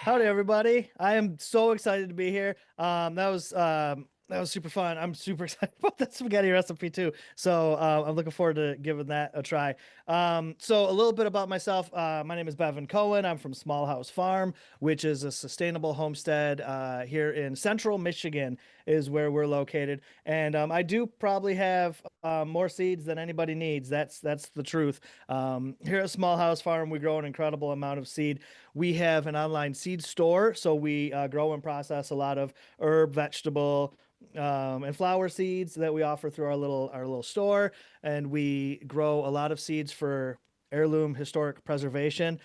Howdy, everybody. I am so excited to be here. That was super fun. I'm super excited about that spaghetti recipe too. So I'm looking forward to giving that a try. So a little bit about myself. My name is Bevin Cohen. I'm from Small House Farm, which is a sustainable homestead here in central Michigan is where we're located. And I do probably have more seeds than anybody needs. That's the truth. Here at Small House Farm, we grow an incredible amount of seed. We have an online seed store, so we grow and process a lot of herb, vegetable, and flower seeds that we offer through our little store, and we grow a lot of seeds for heirloom historic preservation.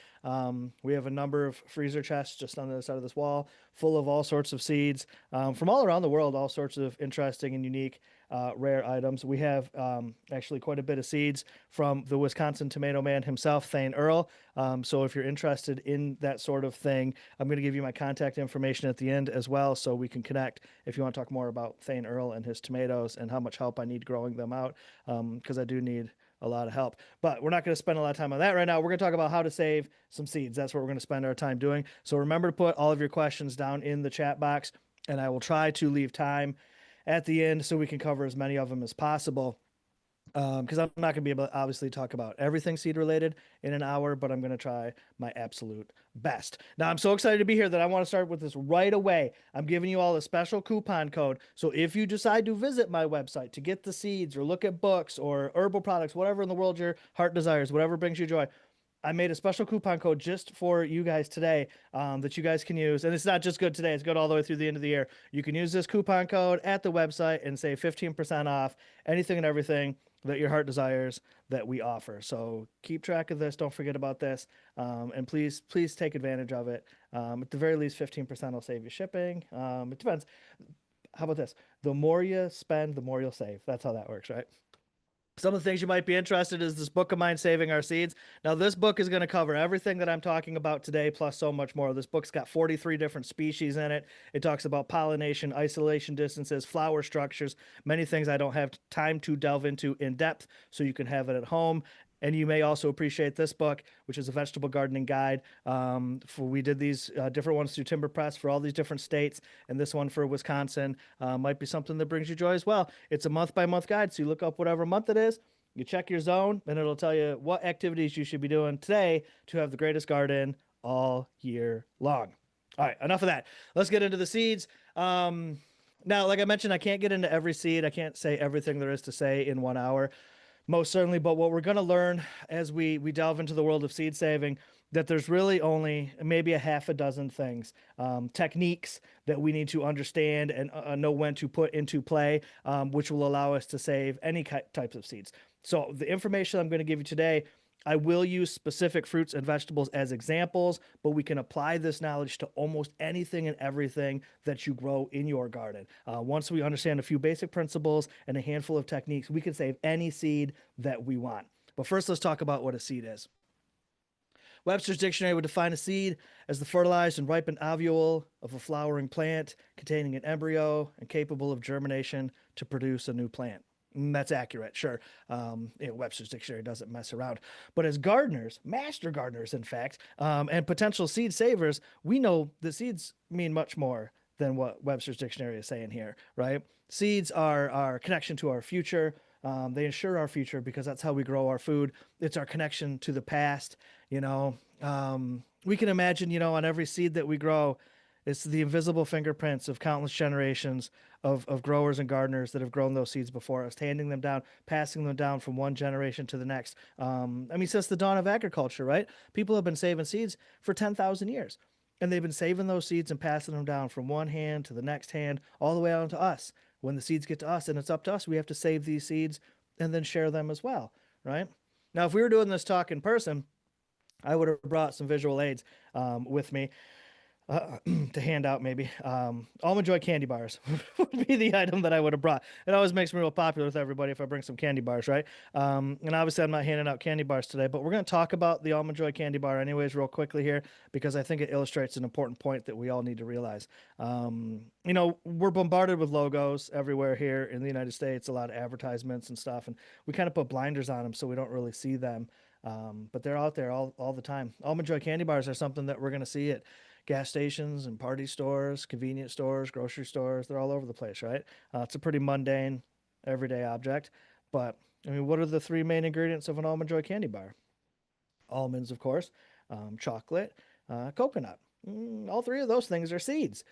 We have a number of freezer chests just on the other side of this wall, full of all sorts of seeds from all around the world, all sorts of interesting and unique rare items. We have actually quite a bit of seeds from the Wisconsin tomato man himself, Thane Earl. So if you're interested in that sort of thing, I'm going to give you my contact information at the end as well, so we can connect if you want to talk more about Thane Earl and his tomatoes and how much help I need growing them out, because I do need a lot of help. But we're not going to spend a lot of time on that right now. We're going to talk about how to save some seeds. That's what we're going to spend our time doing. So remember to put all of your questions down in the chat box, and I will try to leave time at the end so we can cover as many of them as possible. Because I'm not going to be able to obviously talk about everything seed related in an hour, but I'm going to try my absolute best. Now, I'm so excited to be here that I want to start with this right away. I'm giving you all a special coupon code. So if you decide to visit my website to get the seeds or look at books or herbal products, whatever in the world your heart desires, whatever brings you joy, I made a special coupon code just for you guys today that you guys can use. And it's not just good today, it's good all the way through the end of the year. You can use this coupon code at the website and save 15% off anything and everything that your heart desires that we offer. So keep track of this. Don't forget about this. And please take advantage of it. At the very least, 15% will save you shipping. It depends. How about this? The more you spend, the more you'll save. That's how that works, right? Some of the things you might be interested in is this book of mine, Saving Our Seeds. Now, this book is going to cover everything that I'm talking about today, plus so much more. This book's got 43 different species in it. It talks about pollination, isolation distances, flower structures, many things I don't have time to delve into in depth, so you can have it at home. And you may also appreciate this book, which is a vegetable gardening guide. We did these different ones through Timber Press for all these different states, and this one for Wisconsin might be something that brings you joy as well. It's a month by month guide, so you look up whatever month it is, you check your zone, and it'll tell you what activities you should be doing today to have the greatest garden all year long. All right, enough of that. Let's get into the seeds. Now, like I mentioned, I can't get into every seed. I can't say everything there is to say in 1 hour. Most certainly, but what we're going to learn as we delve into the world of seed saving, that there's really only maybe a half a dozen things, techniques that we need to understand and know when to put into play, which will allow us to save any types of seeds. So the information I'm going to give you today, I will use specific fruits and vegetables as examples, but we can apply this knowledge to almost anything and everything that you grow in your garden. Once we understand a few basic principles and a handful of techniques, we can save any seed that we want. But first, let's talk about what a seed is. Webster's Dictionary would define a seed as the fertilized and ripened ovule of a flowering plant containing an embryo and capable of germination to produce a new plant. That's accurate, sure. Webster's Dictionary doesn't mess around. But as gardeners, master gardeners, in fact, and potential seed savers, we know that seeds mean much more than what Webster's Dictionary is saying here, right? Seeds are our connection to our future. They ensure our future because that's how we grow our food. It's our connection to the past. We can imagine, on every seed that we grow, it's the invisible fingerprints of countless generations of growers and gardeners that have grown those seeds before us, handing them down, passing them down from one generation to the next. Since the dawn of agriculture, right? People have been saving seeds for 10,000 years. And they've been saving those seeds and passing them down from one hand to the next hand, all the way on to us. When the seeds get to us and it's up to us, we have to save these seeds and then share them as well, right? Now, if we were doing this talk in person, I would have brought some visual aids with me. To hand out maybe. Almond Joy candy bars would be the item that I would have brought. It always makes me real popular with everybody if I bring some candy bars, right? And obviously I'm not handing out candy bars today, but we're going to talk about the Almond Joy candy bar anyways real quickly here because I think it illustrates an important point that we all need to realize. We're bombarded with logos everywhere here in the United States, a lot of advertisements and stuff, and we kind of put blinders on them so we don't really see them. But they're out there all the time. Almond Joy candy bars are something that we're going to see at gas stations and party stores, convenience stores, grocery stores. They're all over the place, right? It's a pretty mundane, everyday object. But I mean, what are the three main ingredients of an almond joy candy bar? Almonds, of course, chocolate, coconut. All three of those things are seeds.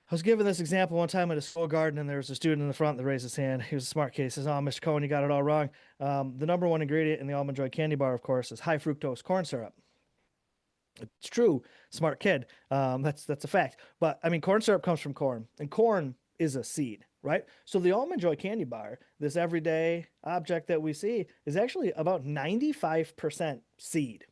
I was given this example one time at a school garden, and there was a student in the front that raised his hand. He was a smart case. He says, "Oh, Mr. Cohen, you got it all wrong. The number one ingredient in the almond joy candy bar, of course, is high fructose corn syrup." It's true, smart kid. That's a fact. But I mean, corn syrup comes from corn, and corn is a seed, right? So the almond joy candy bar, this everyday object that we see, is actually about 95% seed.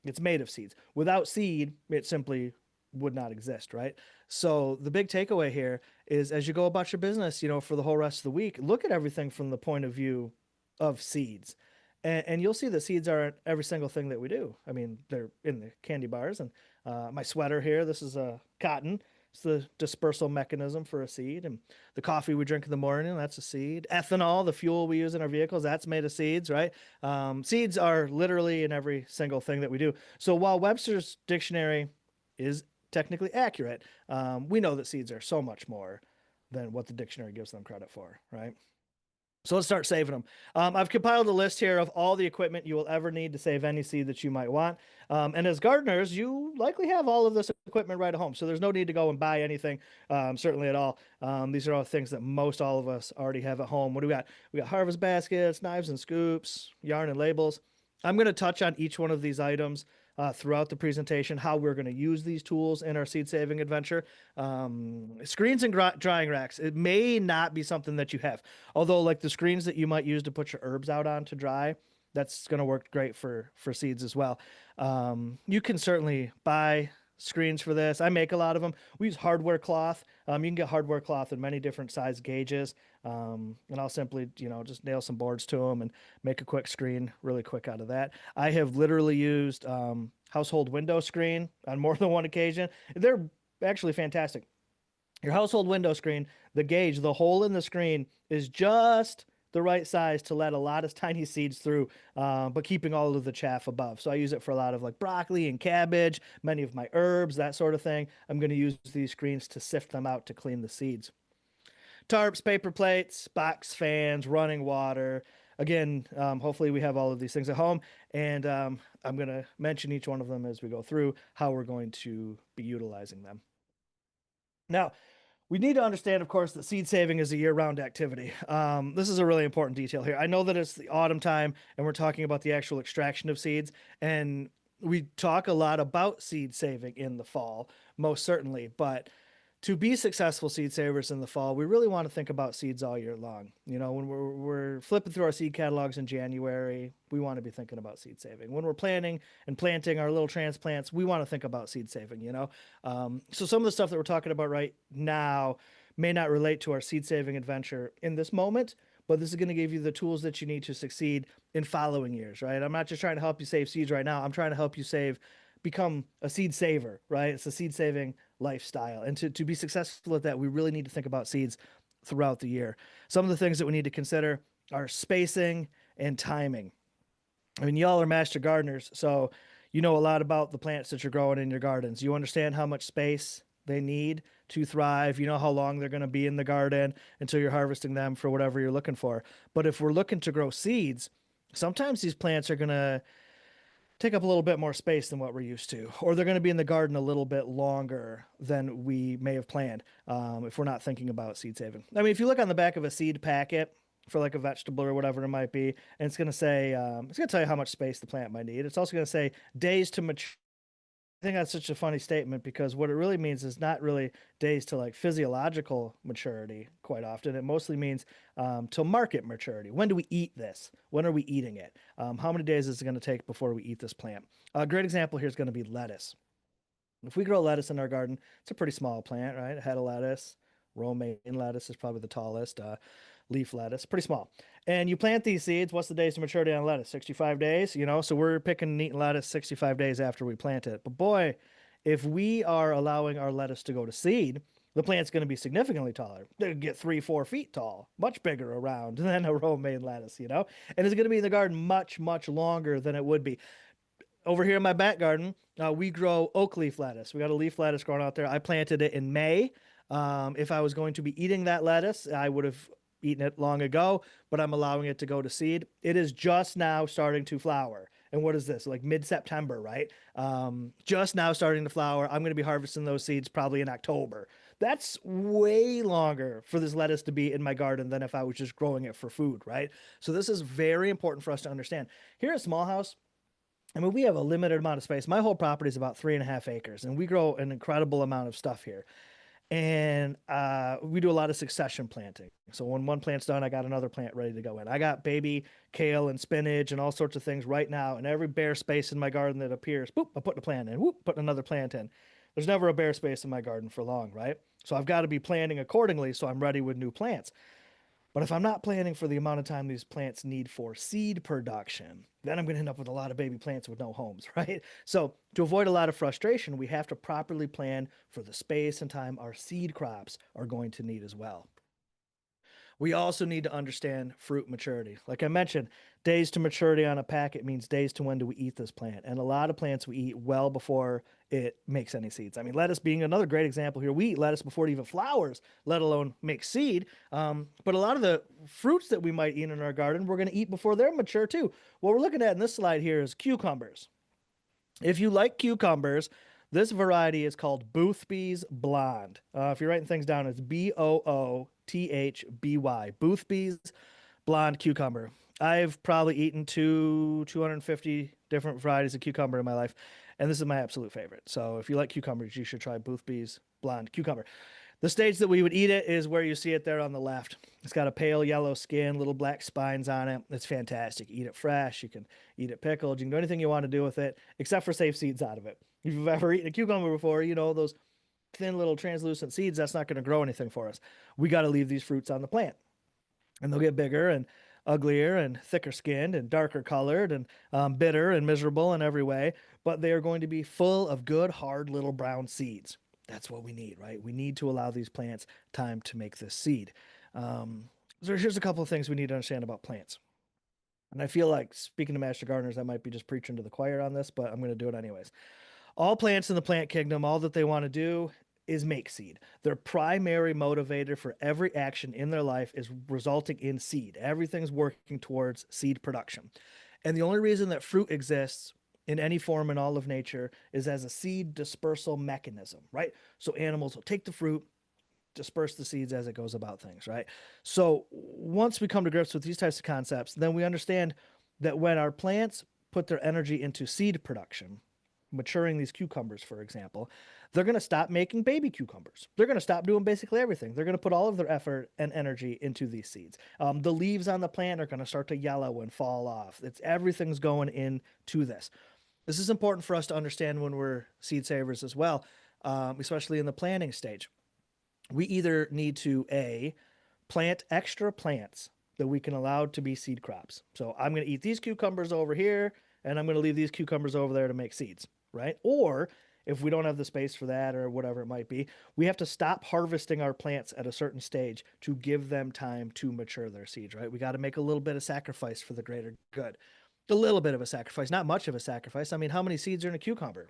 It's made of seeds. Without seed, it simply would not exist, right? So the big takeaway here is as you go about your business, for the whole rest of the week, look at everything from the point of view of seeds. And you'll see that seeds are in every single thing that we do. I mean, they're in the candy bars and my sweater here, this is a cotton. It's the dispersal mechanism for a seed. And the coffee we drink in the morning, that's a seed. Ethanol, the fuel we use in our vehicles, that's made of seeds, right? Seeds are literally in every single thing that we do. So while Webster's dictionary is technically accurate, we know that seeds are so much more than what the dictionary gives them credit for, right? So let's start saving them. I've compiled a list here of all the equipment you will ever need to save any seed that you might want. And as gardeners, you likely have all of this equipment right at home. So there's no need to go and buy anything, certainly at all. These are all things that most all of us already have at home. What do we got? We got harvest baskets, knives and scoops, yarn and labels. I'm going to touch on each one of these items throughout the presentation, how we're going to use these tools in our seed saving adventure. Screens and drying racks. It may not be something that you have, although like the screens that you might use to put your herbs out on to dry, that's going to work great for seeds as well. You can certainly buy screens for this. I make a lot of them. We use hardware cloth. You can get hardware cloth in many different size gauges. And I'll simply, just nail some boards to them and make a quick screen really quick out of that. I have literally used household window screen on more than one occasion. They're actually fantastic. Your household window screen, the gauge, the hole in the screen is just the right size to let a lot of tiny seeds through, but keeping all of the chaff above. So I use it for a lot of like broccoli and cabbage, many of my herbs, that sort of thing. I'm going to use these screens to sift them out to clean the seeds. Tarps, paper plates, box fans, running water. Again, hopefully we have all of these things at home, and I'm going to mention each one of them as we go through how we're going to be utilizing them. Now, we need to understand, of course, that seed saving is a year-round activity. This is a really important detail here. I know that it's the autumn time, and we're talking about the actual extraction of seeds, and we talk a lot about seed saving in the fall, most certainly, but to be successful seed savers in the fall, we really want to think about seeds all year long. When we're flipping through our seed catalogs in January, we want to be thinking about seed saving. When we're planning and planting our little transplants, we want to think about seed saving, So some of the stuff that we're talking about right now may not relate to our seed saving adventure in this moment, but this is going to give you the tools that you need to succeed in following years, right? I'm not just trying to help you save seeds right now. I'm trying to help you become a seed saver, right? It's a seed saving lifestyle. And to be successful at that, we really need to think about seeds throughout the year. Some of the things that we need to consider are spacing and timing. I mean, y'all are master gardeners, so you know a lot about the plants that you're growing in your gardens. You understand how much space they need to thrive. You know how long they're going to be in the garden until you're harvesting them for whatever you're looking for. But if we're looking to grow seeds, sometimes these plants are going to take up a little bit more space than what we're used to, or they're going to be in the garden a little bit longer than we may have planned if we're not thinking about seed saving. I mean, if you look on the back of a seed packet for like a vegetable or whatever it might be, and it's going to say, it's going to tell you how much space the plant might need. It's also going to say days to mature. I think that's such a funny statement because what it really means is not really days to like physiological maturity quite often. It mostly means to market maturity. When do we eat this? When are we eating it? How many days is it going to take before we eat this plant? A great example here is going to be lettuce. If we grow lettuce in our garden, it's a pretty small plant, right? A head of lettuce. Romaine lettuce is probably the tallest. Leaf lettuce, pretty small. And you plant these seeds. What's the days to maturity on lettuce? 65 days, So we're picking and eating lettuce 65 days after we plant it. But boy, if we are allowing our lettuce to go to seed, the plant's going to be significantly taller. They'll get 3-4 feet tall, much bigger around than a romaine lettuce, And it's going to be in the garden much, much longer than it would be. over here in my back garden, we grow oak leaf lettuce. We got a leaf lettuce growing out there. I planted it in May. If I was going to be eating that lettuce, I would have eaten it long ago, but I'm allowing it to go to seed. It is just now starting to flower. And what is this? Like mid-September, right? Just now starting to flower. I'm going to be harvesting those seeds probably in October. That's way longer for this lettuce to be in my garden than if I was just growing it for food, right? So this is very important for us to understand. Here at Small House, I mean, we have a limited amount of space. My whole property is about 3.5 acres, and we grow an incredible amount of stuff here. And we do a lot of succession planting. So when one plant's done, I got another plant ready to go in. I got baby kale and spinach and all sorts of things right now. And every bare space in my garden that appears, boop, I'm putting a plant in. Whoop, putting another plant in. There's never a bare space in my garden for long, right? So I've got to be planting accordingly so I'm ready with new plants. But if I'm not planning for the amount of time these plants need for seed production, then I'm going to end up with a lot of baby plants with no homes, right? So, to avoid a lot of frustration, we have to properly plan for the space and time our seed crops are going to need as well. We also need to understand fruit maturity. Like I mentioned, days to maturity on a packet means days to when do we eat this plant. And a lot of plants we eat well before it makes any seeds. I mean, lettuce being another great example here. We eat lettuce before it even flowers, let alone make seed. But a lot of the fruits that we might eat in our garden, we're going to eat before they're mature too. What we're looking at in this slide here is cucumbers. If you like cucumbers, this variety is called Boothby's Blonde. If you're writing things down, it's Boothby. Boothby's Blonde cucumber. I've probably eaten 250 different varieties of cucumber in my life, and this is my absolute favorite. So if you like cucumbers, you should try Boothby's Blonde cucumber. The stage that we would eat it is where you see it there on the left. It's got a pale yellow skin, little black spines on it. It's fantastic. Eat it fresh. You can eat it pickled. You can do anything you want to do with it, except for save seeds out of it. If you've ever eaten a cucumber before, you know those thin little translucent seeds, that's not going to grow anything for us. We got to leave these fruits on the plant. And they'll get bigger and uglier and thicker skinned and darker colored and bitter and miserable in every way. But they are going to be full of good, hard little brown seeds. That's what we need, right? We need to allow these plants time to make this seed. Um, so here's a couple of things we need to understand about plants. And I feel like speaking to master gardeners, I might be just preaching to the choir on this, but I'm going to do it anyways. All plants in the plant kingdom, all that they want to do is make seed. Their primary motivator for every action in their life is resulting in seed. Everything's working towards seed production. And the only reason that fruit exists in any form in all of nature is as a seed dispersal mechanism, right? So animals will take the fruit, disperse the seeds as it goes about things, right? So once we come to grips with these types of concepts, then we understand that when our plants put their energy into seed production, maturing these cucumbers, for example, they're going to stop making baby cucumbers. They're going to stop doing basically everything. They're going to put all of their effort and energy into these seeds. The leaves on the plant are going to start to yellow and fall off. Everything's going into this. This is important for us to understand when we're seed savers as well, especially in the planting stage. We either need to plant extra plants that we can allow to be seed crops. So I'm going to eat these cucumbers over here, and I'm going to leave these cucumbers over there to make seeds, right? Or if we don't have the space for that or whatever it might be, we have to stop harvesting our plants at a certain stage to give them time to mature their seeds, right? We got to make a little bit of sacrifice for the greater good. A little bit of a sacrifice, not much of a sacrifice. I mean, how many seeds are in a cucumber?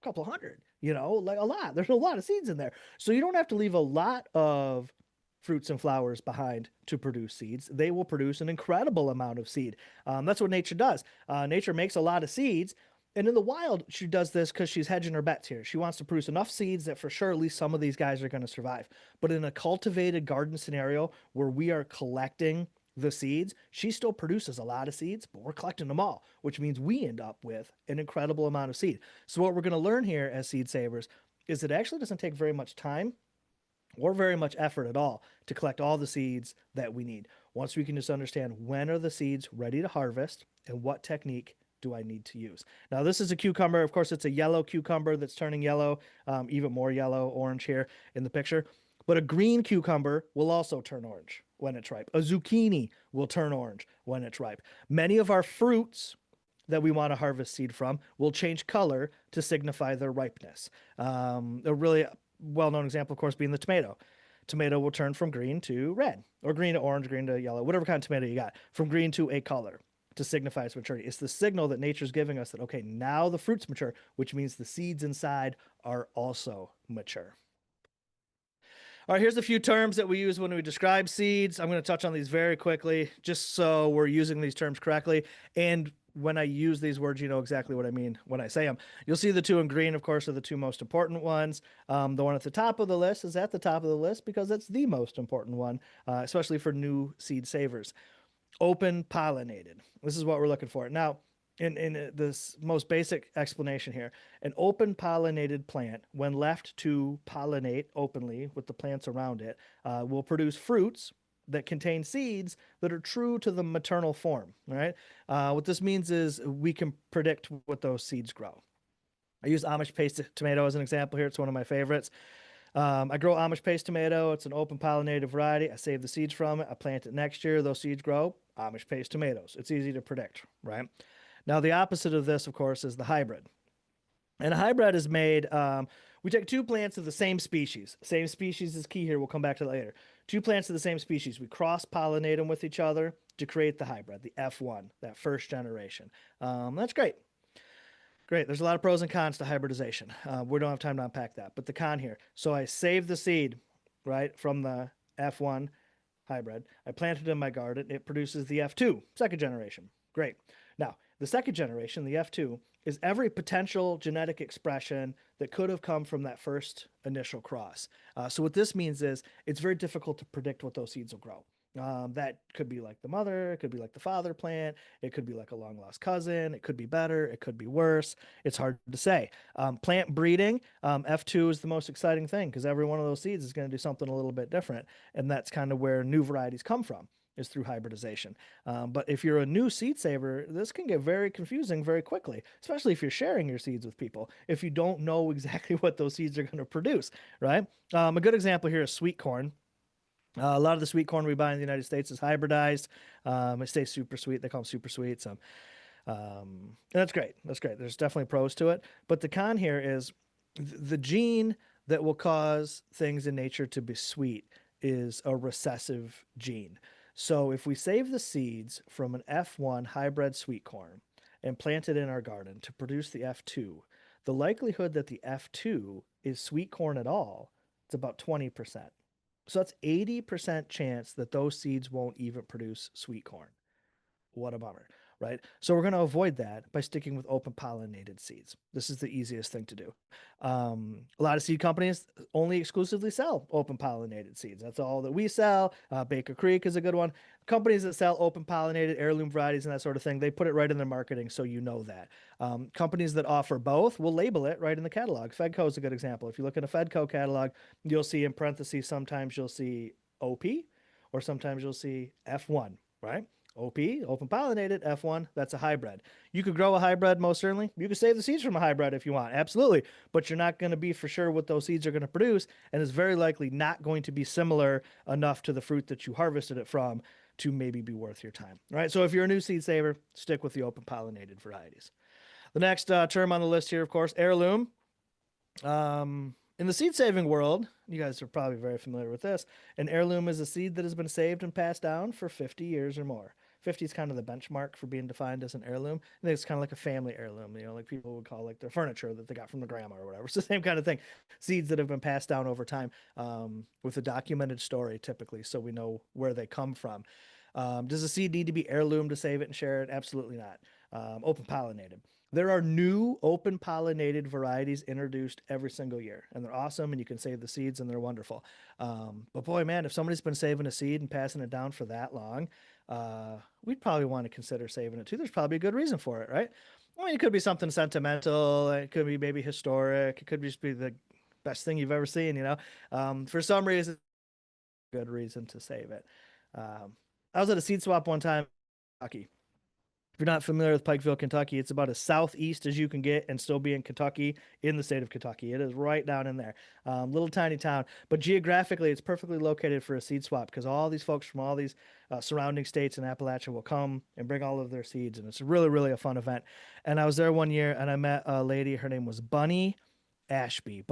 A couple hundred, like a lot. There's a lot of seeds in there. So you don't have to leave a lot of fruits and flowers behind to produce seeds. They will produce an incredible amount of seed. That's what nature does. Nature makes a lot of seeds. And in the wild, she does this because she's hedging her bets here. She wants to produce enough seeds that for sure at least some of these guys are going to survive. But in a cultivated garden scenario where we are collecting the seeds, she still produces a lot of seeds, but we're collecting them all, which means we end up with an incredible amount of seed. So what we're going to learn here as seed savers is it actually doesn't take very much time or very much effort at all to collect all the seeds that we need. Once we can just understand when are the seeds ready to harvest and what technique do I need to use. Now, this is a cucumber. Of course, it's a yellow cucumber that's turning yellow, even more yellow, orange here in the picture. But a green cucumber will also turn orange when it's ripe. A zucchini will turn orange when it's ripe. Many of our fruits that we want to harvest seed from will change color to signify their ripeness. A really well-known example, of course, being the tomato. Tomato will turn from green to red, or green to orange, green to yellow, whatever kind of tomato you got, from green to a color. to signify its maturity. It's the signal that nature's giving us that, okay, now the fruit's mature, which means the seeds inside are also mature. All right, here's a few terms that we use when we describe seeds. I'm going to touch on these very quickly, just so we're using these terms correctly. And when I use these words, you know exactly what I mean when I say them. You'll see the two in green, of course, are the two most important ones. The one at the top of the list is at the top of the list because it's the most important one, especially for new seed savers. Open pollinated. This is what we're looking for. Now, in this most basic explanation here, an open pollinated plant, when left to pollinate openly with the plants around it, will produce fruits that contain seeds that are true to the maternal form. Right? What this means is we can predict what those seeds grow. I use Amish paste tomato as an example here. It's one of my favorites. I grow Amish paste tomato. It's an open pollinated variety. I save the seeds from it. I plant it next year. Those seeds grow. Amish paste tomatoes. It's easy to predict, right? Now, the opposite of this, of course, is the hybrid. And a hybrid is made, we take two plants of the same species. Same species is key here. We'll come back to that later. Two plants of the same species. We cross pollinate them with each other to create the hybrid, the F1, that first generation. That's great. Great. There's a lot of pros and cons to hybridization. We don't have time to unpack that. But the con here. So I save the seed, right, from the F1 hybrid. I plant it in my garden. It produces the F2, second generation. Great. Now, the second generation, the F2, is every potential genetic expression that could have come from that first initial cross. So what this means is it's very difficult to predict what those seeds will grow. That could be like the mother, it could be like the father plant, it could be like a long lost cousin, it could be better, it could be worse. It's hard to say. Plant breeding, F2 is the most exciting thing because every one of those seeds is going to do something a little bit different. And that's kind of where new varieties come from, is through hybridization. But if you're a new seed saver, this can get very confusing very quickly, especially if you're sharing your seeds with people, if you don't know exactly what those seeds are going to produce, right? A good example here is sweet corn. A lot of the sweet corn we buy in the United States is hybridized. It stays super sweet. They call them super sweets. And that's great. That's great. There's definitely pros to it. But the con here is the gene that will cause things in nature to be sweet is a recessive gene. So if we save the seeds from an F1 hybrid sweet corn and plant it in our garden to produce the F2, the likelihood that the F2 is sweet corn at all, it's about 20%. So that's 80% chance that those seeds won't even produce sweet corn. What a bummer, right? So we're going to avoid that by sticking with open pollinated seeds. This is the easiest thing to do. A lot of seed companies only exclusively sell open pollinated seeds. That's all that we sell. Baker Creek is a good one. Companies that sell open pollinated heirloom varieties and that sort of thing, they put it right in their marketing so you know that. Companies that offer both will label it right in the catalog. Fedco is a good example. If you look in a Fedco catalog, you'll see in parentheses, sometimes you'll see OP or sometimes you'll see F1, right? OP, open pollinated, F1, that's a hybrid. You could grow a hybrid, most certainly. You could save the seeds from a hybrid if you want, absolutely. But you're not going to be for sure what those seeds are going to produce, and it's very likely not going to be similar enough to the fruit that you harvested it from to maybe be worth your time. All right, so if you're a new seed saver, stick with the open pollinated varieties. The next term on the list here, of course, heirloom. In the seed saving world, you guys are probably very familiar with this. An heirloom is a seed that has been saved and passed down for 50 years or more. 50 is kind of the benchmark for being defined as an heirloom. I think it's kind of like a family heirloom, like people would call like their furniture that they got from the grandma or whatever. It's the same kind of thing. Seeds that have been passed down over time with a documented story typically, so we know where they come from. Does a seed need to be heirloom to save it and share it? Absolutely not. Open pollinated. There are new open pollinated varieties introduced every single year, and they're awesome, and you can save the seeds, and they're wonderful. But boy, man, if somebody's been saving a seed and passing it down for that long, we'd probably want to consider saving it too. There's probably a good reason for it, right? I mean, it could be something sentimental. It could be maybe historic. It could just be the best thing you've ever seen. For some reason, good reason to save it. I was at a seed swap one time in Kentucky. If you're not familiar with Pikeville, Kentucky, it's about as southeast as you can get and still be in Kentucky, in the state of Kentucky. It is right down in there. Little tiny town. But geographically, it's perfectly located for a seed swap because all these folks from all these surrounding states in Appalachia will come and bring all of their seeds. And it's really, really a fun event. And I was there one year and I met a lady. Her name was Bunny Ashby.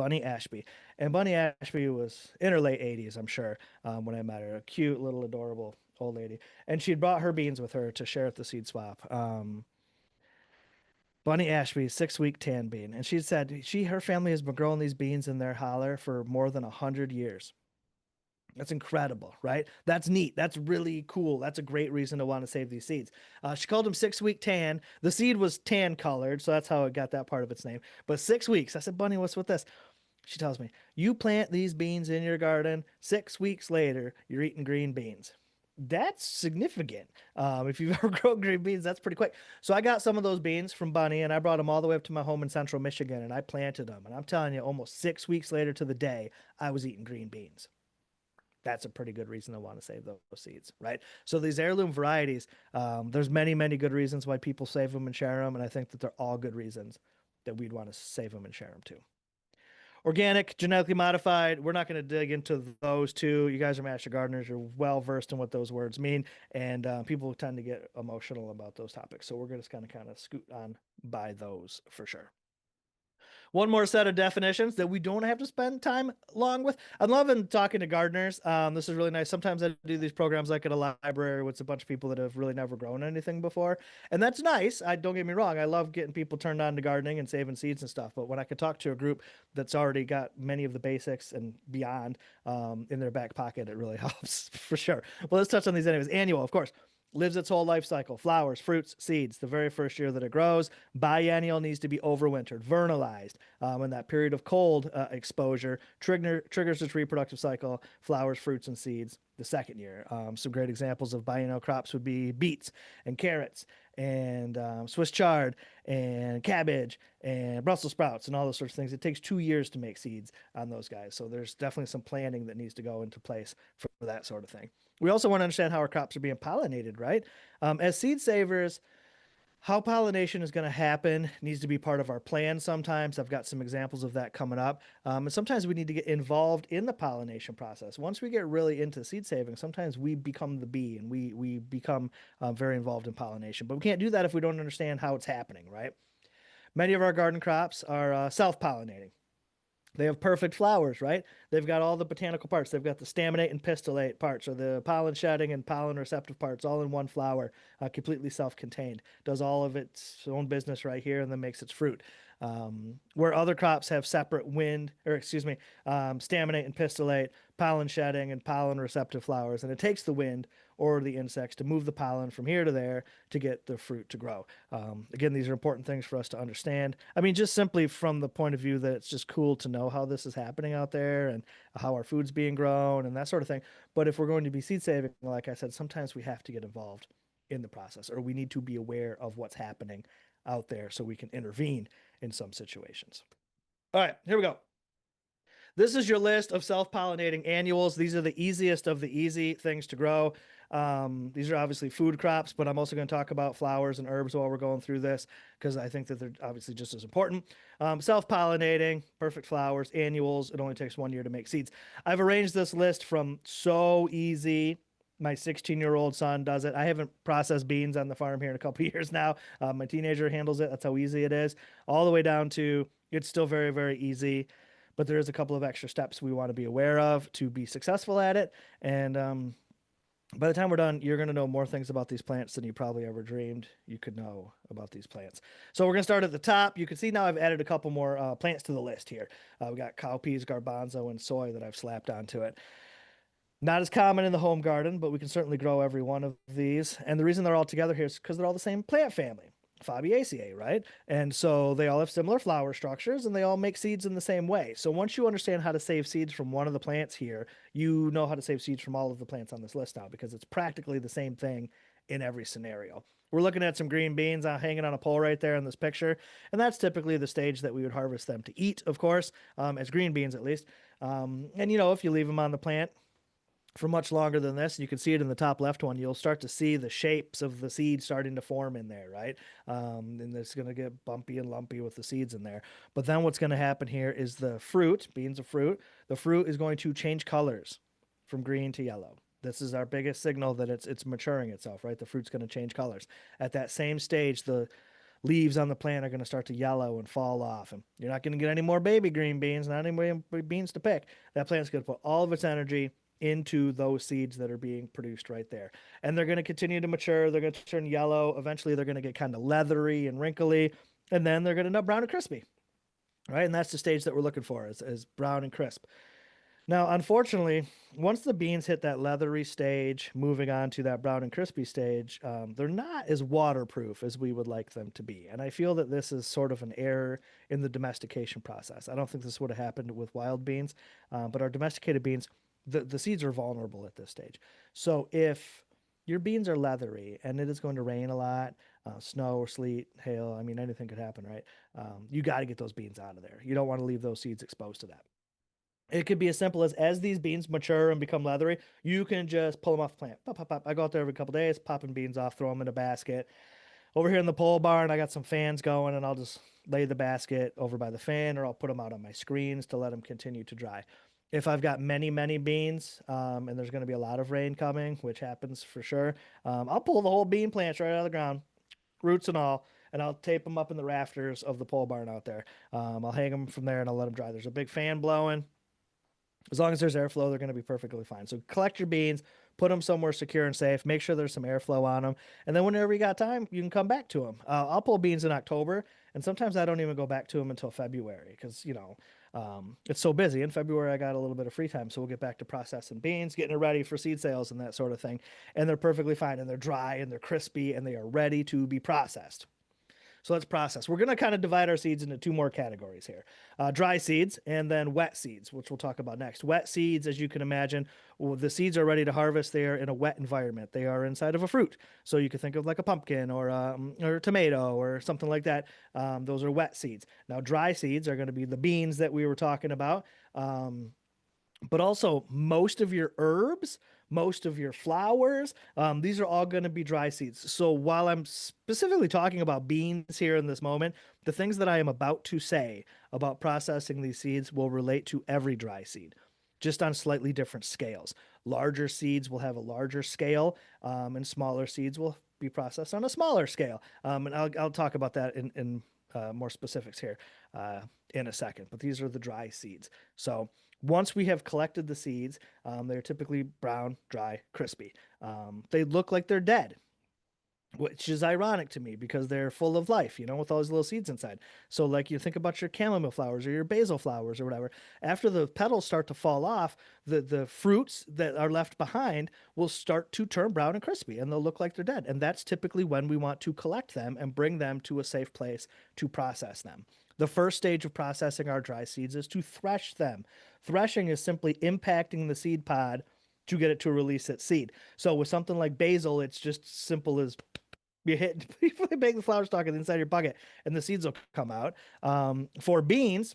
And Bunny Ashby was in her late 80s, I'm sure, when I met her. A cute, little, adorable old lady, and she had brought her beans with her to share at the seed swap. Bunny Ashby's 6 week tan bean, and she said her family has been growing these beans in their holler for more than 100 years. That's incredible, right? That's neat. That's really cool. That's a great reason to want to save these seeds. She called them 6 week tan. The seed was tan colored, so that's how it got that part of its name. But 6 weeks. I said, Bunny, what's with this? She tells me, you plant these beans in your garden. 6 weeks later, you're eating green beans. That's significant. If you've ever grown green beans, that's pretty quick. So I got some of those beans from Bunny and I brought them all the way up to my home in central Michigan and I planted them. And I'm telling you, almost 6 weeks later to the day, I was eating green beans. That's a pretty good reason to want to save those seeds, right? So these heirloom varieties, there's many, many good reasons why people save them and share them. And I think that they're all good reasons that we'd want to save them and share them too. Organic, genetically modified, we're not going to dig into those two. You guys are master gardeners. You're well versed in what those words mean. And people tend to get emotional about those topics. So we're going to kind of scoot on by those for sure. One more set of definitions that we don't have to spend time long with. I'm loving talking to gardeners. This is really nice. Sometimes I do these programs like at a library with a bunch of people that have really never grown anything before. And that's nice. I don't get me wrong. I love getting people turned on to gardening and saving seeds and stuff. But when I could talk to a group that's already got many of the basics and beyond in their back pocket, it really helps for sure. Well, let's touch on these anyways. Annual, of course, lives its whole life cycle. Flowers, fruits, seeds, the very first year that it grows. Biennial needs to be overwintered, vernalized. And that period of cold exposure triggers its reproductive cycle, flowers, fruits, and seeds the second year. Some great examples of biennial crops would be beets and carrots and Swiss chard and cabbage and Brussels sprouts and all those sorts of things. It takes 2 years to make seeds on those guys. So there's definitely some planning that needs to go into place for that sort of thing. We also want to understand how our crops are being pollinated, right? As seed savers, how pollination is going to happen needs to be part of our plan sometimes. I've got some examples of that coming up. And sometimes we need to get involved in the pollination process. Once we get really into seed saving, sometimes we become the bee and we become very involved in pollination. But we can't do that if we don't understand how it's happening, right? Many of our garden crops are self-pollinating. They have perfect flowers, right? They've got all the botanical parts. They've got the staminate and pistillate parts, or the pollen shedding and pollen receptive parts, all in one flower, completely self-contained. Does all of its own business right here, and then makes its fruit. Where other crops have separate staminate and pistillate, pollen shedding, and pollen receptive flowers, and it takes the wind or the insects to move the pollen from here to there to get the fruit to grow. Again, these are important things for us to understand. I mean, just simply from the point of view that it's just cool to know how this is happening out there and how our food's being grown and that sort of thing. But if we're going to be seed saving, like I said, sometimes we have to get involved in the process, or we need to be aware of what's happening out there so we can intervene in some situations. All right, here we go. This is your list of self-pollinating annuals. These are the easiest of the easy things to grow. These are obviously food crops, but I'm also going to talk about flowers and herbs while we're going through this because I think that they're obviously just as important. Self-pollinating, perfect flowers, annuals. It only takes 1 year to make seeds. I've arranged this list from so easy. My 16-year-old son does it. I haven't processed beans on the farm here in a couple of years now. My teenager handles it. That's how easy it is. All the way down to it's still very, very easy. But there is a couple of extra steps we want to be aware of to be successful at it. And by the time we're done, you're going to know more things about these plants than you probably ever dreamed you could know about these plants. So we're going to start at the top. You can see now I've added a couple more plants to the list here. We got cowpeas, garbanzo, and soy that I've slapped onto it. Not as common in the home garden, but we can certainly grow every one of these. And the reason they're all together here is because they're all the same plant family. Fabaceae, right? And so they all have similar flower structures and they all make seeds in the same way. So once you understand how to save seeds from one of the plants here, you know how to save seeds from all of the plants on this list now because it's practically the same thing in every scenario. We're looking at some green beans hanging on a pole right there in this picture, and that's typically the stage that we would harvest them to eat, of course, as green beans at least. And you know, if you leave them on the plant for much longer than this, and you can see it in the top left one, you'll start to see the shapes of the seeds starting to form in there, right? And it's going to get bumpy and lumpy with the seeds in there. But then what's going to happen here is the fruit, beans of fruit, the fruit is going to change colors from green to yellow. This is our biggest signal that it's maturing itself, right? The fruit's going to change colors. At that same stage, the leaves on the plant are going to start to yellow and fall off. And you're not going to get any more baby green beans, not any more beans to pick. That plant's going to put all of its energy into those seeds that are being produced right there. And they're going to continue to mature. They're going to turn yellow. Eventually, they're going to get kind of leathery and wrinkly. And then they're going to nut brown and crispy, right? And that's the stage that we're looking for is brown and crisp. Now, unfortunately, once the beans hit that leathery stage, moving on to that brown and crispy stage, they're not as waterproof as we would like them to be. And I feel that this is sort of an error in the domestication process. I don't think this would have happened with wild beans, but our domesticated beans, the seeds are vulnerable at this stage. So if your beans are leathery and it is going to rain a lot, snow or sleet, hail, I mean, anything could happen, right? You got to get those beans out of there. You don't want to leave those seeds exposed to that. It could be as simple as these beans mature and become leathery, you can just pull them off the plant. Pop, pop, pop. I go out there every couple days, popping beans off, throw them in a basket. Over here in the pole barn, I got some fans going, and I'll just lay the basket over by the fan, or I'll put them out on my screens to let them continue to dry. If I've got many, many beans, and there's going to be a lot of rain coming, which happens for sure, I'll pull the whole bean plants right out of the ground, roots and all, and I'll tape them up in the rafters of the pole barn out there. I'll hang them from there and I'll let them dry. There's a big fan blowing. As long as there's airflow, they're going to be perfectly fine. So collect your beans, put them somewhere secure and safe. Make sure there's some airflow on them, and then whenever you got time, you can come back to them. I'll pull beans in October, and sometimes I don't even go back to them until February because it's so busy. In February, I got a little bit of free time, so we'll get back to processing beans, getting it ready for seed sales and that sort of thing. And they're perfectly fine, and they're dry, and they're crispy, and they are ready to be processed. So let's process. We're going to kind of divide our seeds into two more categories here. Dry seeds and then wet seeds, which we'll talk about next. Wet seeds, as you can imagine, well, the seeds are ready to harvest. They are in a wet environment. They are inside of a fruit. So you can think of like a pumpkin or a tomato or something like that. Those are wet seeds. Now, dry seeds are going to be the beans that we were talking about. But also most of your herbs, most of your flowers, these are all going to be dry seeds. So while I'm specifically talking about beans here in this moment, the things that I am about to say about processing these seeds will relate to every dry seed, just on slightly different scales. Larger seeds will have a larger scale, and smaller seeds will be processed on a smaller scale. And I'll talk about that in more specifics here in a second. But these are the dry seeds. So once we have collected the seeds, they're typically brown, dry, crispy. They look like they're dead, which is ironic to me because they're full of life, with all those little seeds inside. So, like you think about your chamomile flowers or your basil flowers or whatever, after the petals start to fall off, the fruits that are left behind will start to turn brown and crispy and they'll look like they're dead. And that's typically when we want to collect them and bring them to a safe place to process them. The first stage of processing our dry seeds is to thresh them. Threshing is simply impacting the seed pod to get it to release its seed. So with something like basil, it's just simple as you hit, you bake the flour stalk inside your bucket, and the seeds will come out. For beans,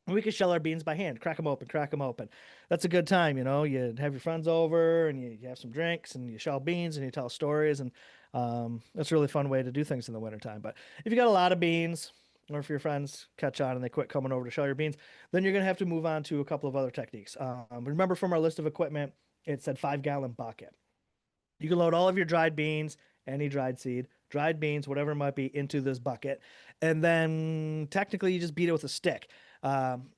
we can shell our beans by hand, crack them open, crack them open. That's a good time, You have your friends over, and you have some drinks, and you shell beans, and you tell stories, and that's a really fun way to do things in the wintertime. But if you got a lot of beans, or if your friends catch on and they quit coming over to shell your beans, then you're going to have to move on to a couple of other techniques. Remember from our list of equipment, it said 5-gallon bucket. You can load all of your dried beans, any dried seed, dried beans, whatever it might be, into this bucket. And then technically you just beat it with a stick.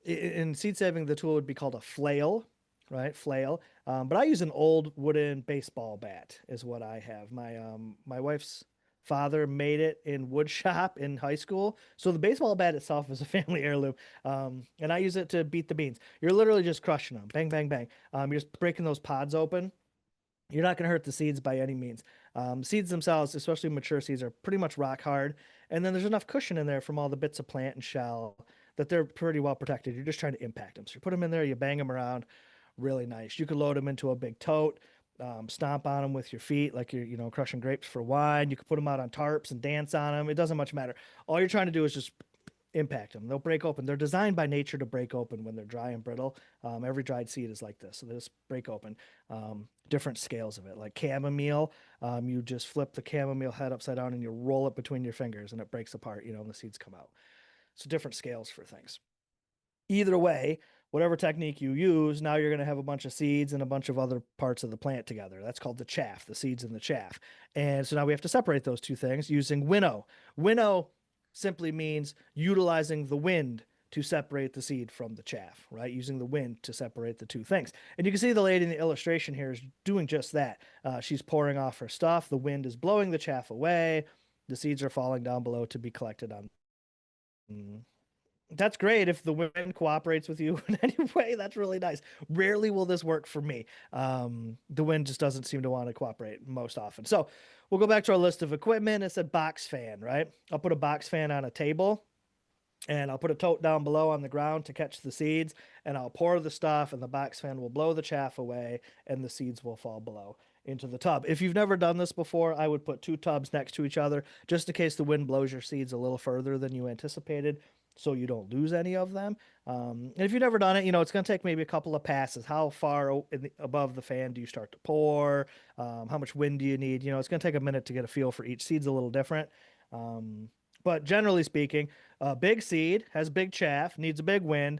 In seed saving, the tool would be called a flail, right? Flail. But I use an old wooden baseball bat is what I have. My wife's father made it in wood shop in high school. So the baseball bat itself is a family heirloom. And I use it to beat the beans. You're literally just crushing them. Bang, bang, bang. You're just breaking those pods open. You're not going to hurt the seeds by any means. Seeds themselves, especially mature seeds, are pretty much rock hard. And then there's enough cushion in there from all the bits of plant and shell that they're pretty well protected. You're just trying to impact them. So you put them in there, you bang them around, really nice. You could load them into a big tote, stomp on them with your feet like you're crushing grapes for wine. You could put them out on tarps and dance on them. It doesn't much matter. All you're trying to do is just impact them. They'll break open. They're designed by nature to break open when they're dry and brittle. Every dried seed is like this. So they just break open. Different scales of it. Like chamomile, you just flip the chamomile head upside down and you roll it between your fingers and it breaks apart, and the seeds come out. So different scales for things. Either way, whatever technique you use, now you're going to have a bunch of seeds and a bunch of other parts of the plant together. That's called the chaff, the seeds and the chaff. And so now we have to separate those two things using winnow. Winnow simply means utilizing the wind to separate the seed from the chaff, right? Using the wind to separate the two things. And you can see the lady in the illustration here is doing just that. She's pouring off her stuff. The wind is blowing the chaff away. The seeds are falling down below to be collected on. Mm, that's great if the wind cooperates with you in any way. That's really nice. Rarely will this work for me. The wind just doesn't seem to want to cooperate most often. So we'll go back to our list of equipment. It said box fan, right? I'll put a box fan on a table and I'll put a tote down below on the ground to catch the seeds, and I'll pour the stuff, and the box fan will blow the chaff away, and the seeds will fall below into the tub. If you've never done this before, I would put two tubs next to each other just in case the wind blows your seeds a little further than you anticipated, so you don't lose any of them. And if you've never done it, it's going to take maybe a couple of passes. How far above the fan do you start to pour? How much wind do you need? It's going to take a minute to get a feel for each seed's a little different. But generally speaking, a big seed has big chaff, needs a big wind.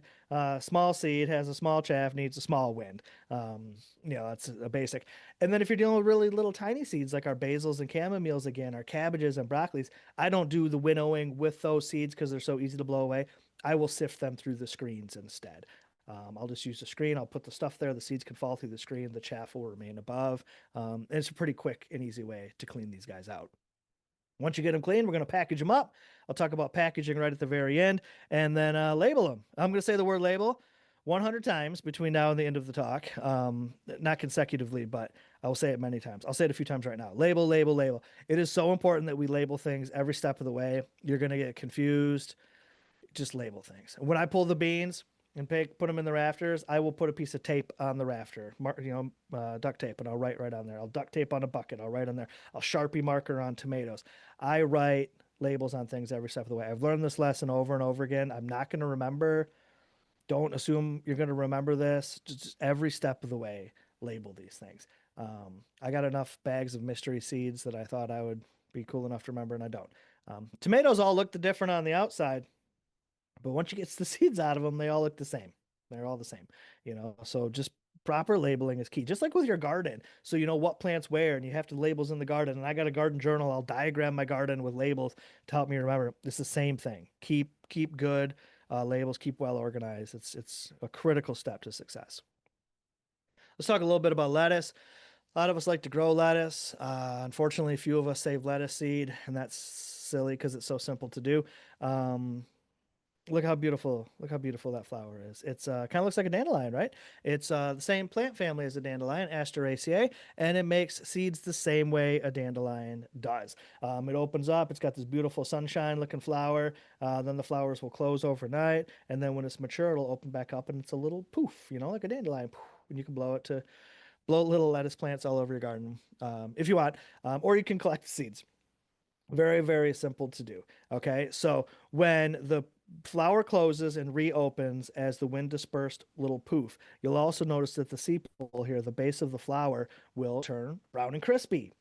Small seed has a small chaff, needs a small wind. That's a basic. And then if you're dealing with really little tiny seeds like our basils and chamomiles again, our cabbages and broccolis, I don't do the winnowing with those seeds because they're so easy to blow away. I will sift them through the screens instead. I'll just use the screen. I'll put the stuff there. The seeds can fall through the screen. The chaff will remain above. And it's a pretty quick and easy way to clean these guys out. Once you get them clean, we're going to package them up. I'll talk about packaging right at the very end, and then label them. I'm going to say the word label 100 times between now and the end of the talk. Not consecutively, but I will say it many times. I'll say it a few times right now. Label, label, label. It is so important that we label things every step of the way. You're going to get confused. Just label things. When I pull the beans and put them in the rafters, I will put a piece of tape on the rafter, duct tape, and I'll write right on there. I'll duct tape on a bucket. I'll write on there. I'll Sharpie marker on tomatoes. I write labels on things every step of the way. I've learned this lesson over and over again. I'm not going to remember. Don't assume you're going to remember this. Just every step of the way, label these things. I got enough bags of mystery seeds that I thought I would be cool enough to remember, and I don't. Tomatoes all look different on the outside, but once you get the seeds out of them, they all look the same. They're all the same, so just proper labeling is key, just like with your garden. So you know what plants where, and you have to labels in the garden. And I got a garden journal. I'll diagram my garden with labels to help me remember. It's the same thing. Keep good labels, keep well organized. It's a critical step to success. Let's talk a little bit about lettuce. A lot of us like to grow lettuce. Unfortunately, a few of us save lettuce seed, and that's silly because it's so simple to do. Look how beautiful that flower is. It's kind of looks like a dandelion, right? It's the same plant family as a dandelion, Asteraceae, and it makes seeds the same way a dandelion does. It opens up. It's got this beautiful sunshine-looking flower. Then the flowers will close overnight, and then when it's mature, it'll open back up, and it's a little poof, like a dandelion. Poof, and you can blow little lettuce plants all over your garden if you want, or you can collect seeds. Very, very simple to do. Okay. So when the flower closes and reopens as the wind dispersed little poof, you'll also notice that the sepal here, the base of the flower, will turn brown and crispy.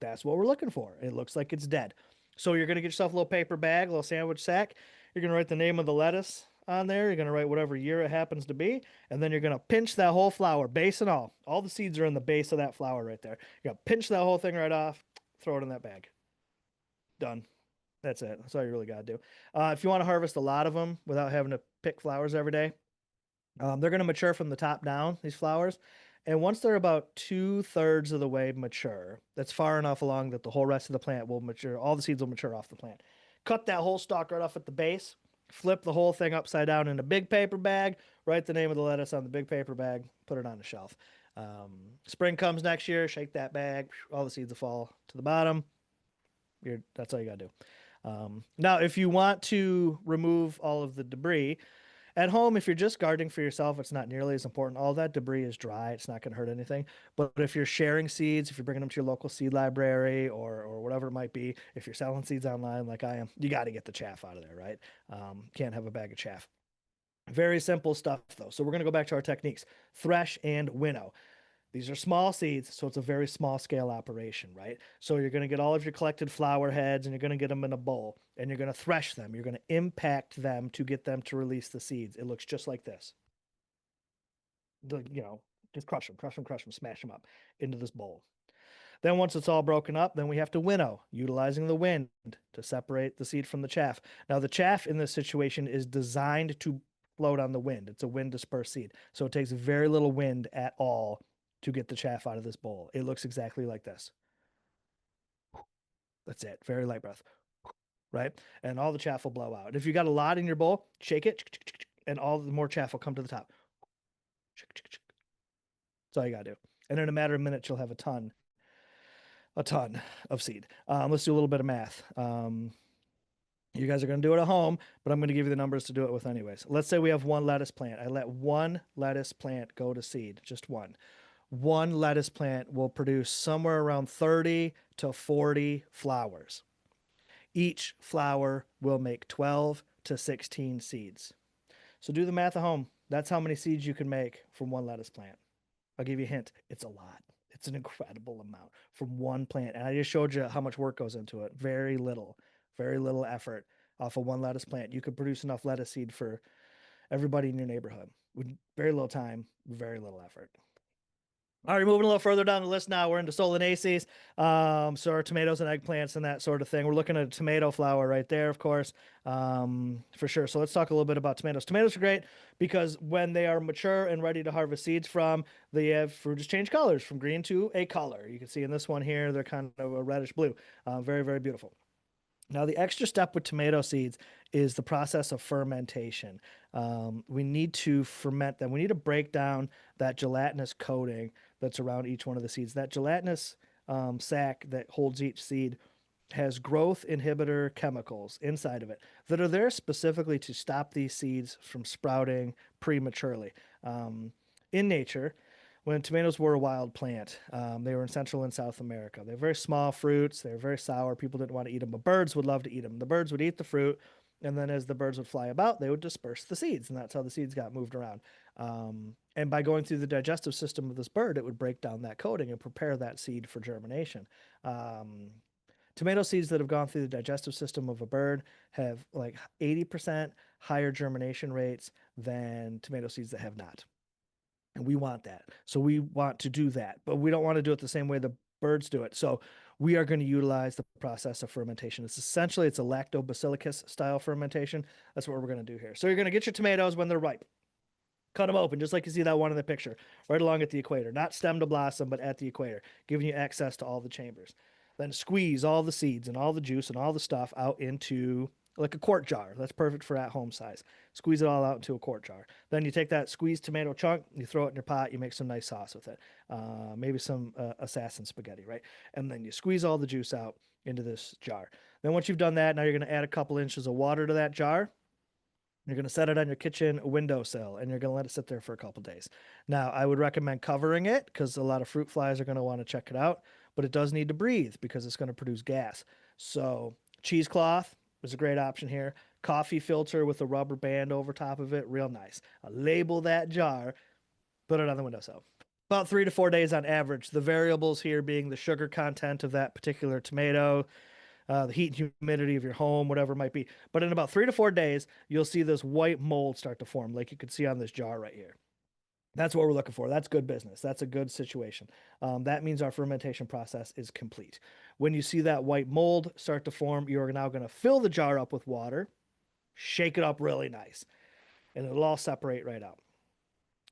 That's what we're looking for. It looks like it's dead. So you're going to get yourself a little paper bag, a little sandwich sack. You're going to write the name of the lettuce on there. You're going to write whatever year it happens to be. And then you're going to pinch that whole flower, base and all. All the seeds are in the base of that flower right there. You're going to pinch that whole thing right off, throw it in that bag. Done. That's it. That's all you really got to do. If you want to harvest a lot of them without having to pick flowers every day, they're going to mature from the top down, these flowers. And once they're about 2/3 of the way mature, that's far enough along that the whole rest of the plant will mature. All the seeds will mature off the plant. Cut that whole stalk right off at the base, flip the whole thing upside down in a big paper bag, write the name of the lettuce on the big paper bag, put it on the shelf. Spring comes next year, shake that bag, all the seeds will fall to the bottom. That's all you got to do. Now, if you want to remove all of the debris at home, if you're just gardening for yourself, it's not nearly as important. All that debris is dry. It's not going to hurt anything. But if you're sharing seeds, if you're bringing them to your local seed library or whatever it might be, if you're selling seeds online like I am, you got to get the chaff out of there, right? Can't have a bag of chaff. Very simple stuff, though. So we're going to go back to our techniques. Thresh and winnow. These are small seeds, so it's a very small scale operation, right? So you're going to get all of your collected flower heads and you're going to get them in a bowl and you're going to thresh them. You're going to impact them to get them to release the seeds. It looks just like this. Just crush them, smash them up into this bowl. Then once it's all broken up, then we have to winnow, utilizing the wind to separate the seed from the chaff. Now the chaff in this situation is designed to float on the wind. It's a wind dispersed seed. So it takes very little wind at all to get the chaff out of this bowl. It looks exactly like this. That's it. Very light breath, right? And all the chaff will blow out. If you got a lot in your bowl, shake it, and all the more chaff will come to the top. That's all you gotta do. And in a matter of minutes, you'll have a ton of seed. Let's do a little bit of math. You guys are going to do it at home, but I'm going to give you the numbers to do it with anyways. Let's say we have one lettuce plant. I let one lettuce plant go to seed, just one. One lettuce plant will produce somewhere around 30 to 40 flowers. Each flower will make 12 to 16 seeds. So do the math at home. That's how many seeds you can make from one lettuce plant. I'll give you a hint. It's a lot. It's an incredible amount from one plant. And I just showed you how much work goes into it. Very little effort off of one lettuce plant. You could produce enough lettuce seed for everybody in your neighborhood with very little time, very little effort. All right, moving a little further down the list now. We're into Solanaceae, so our tomatoes and eggplants and that sort of thing. We're looking at a tomato flower right there, of course, for sure. So let's talk a little bit about tomatoes. Tomatoes are great because when they are mature and ready to harvest seeds from, they have fruit just change colors from green to a color. You can see in this one here, they're kind of a reddish blue. Very, very beautiful. Now, the extra step with tomato seeds is the process of fermentation. We need to ferment them. We need to break down that gelatinous coating that's around each one of the seeds. That gelatinous sac that holds each seed has growth inhibitor chemicals inside of it that are there specifically to stop these seeds from sprouting prematurely. In nature, when tomatoes were a wild plant, they were in Central and South America. They're very small fruits. They're very sour. People didn't want to eat them, but birds would love to eat them. The birds would eat the fruit, and then as the birds would fly about, they would disperse the seeds, and that's how the seeds got moved around. And by going through the digestive system of this bird, it would break down that coating and prepare that seed for germination. Tomato seeds that have gone through the digestive system of a bird have like 80% higher germination rates than tomato seeds that have not. And we want that. So we want to do that, but we don't want to do it the same way the birds do it. So we are going to utilize the process of fermentation. It's a lactobacillus style fermentation. That's what we're going to do here. So you're going to get your tomatoes when they're ripe. Cut them open, just like you see that one in the picture, right along at the equator, not stem to blossom, but at the equator, giving you access to all the chambers. Then squeeze all the seeds and all the juice and all the stuff out into like a quart jar. That's perfect for at home size. Squeeze it all out into a quart jar. Then you take that squeezed tomato chunk, you throw it in your pot, you make some nice sauce with it. Maybe some assassin spaghetti, right? And then you squeeze all the juice out into this jar. Then once you've done that, now you're going to add a couple inches of water to that jar. You're going to set it on your kitchen windowsill and you're going to let it sit there for a couple days. Now, I would recommend covering it because a lot of fruit flies are going to want to check it out, but it does need to breathe because it's going to produce gas. So, cheesecloth is a great option here. Coffee filter with a rubber band over top of it, real nice. Label that jar, put it on the windowsill. About 3 to 4 days on average. The variables here being the sugar content of that particular tomato, the heat and humidity of your home, whatever it might be. But in about 3 to 4 days, you'll see this white mold start to form, like you can see on this jar right here. That's what we're looking for. That's good business. That's a good situation. That means our fermentation process is complete. When you see that white mold start to form, you're now going to fill the jar up with water, shake it up really nice, and it'll all separate right out.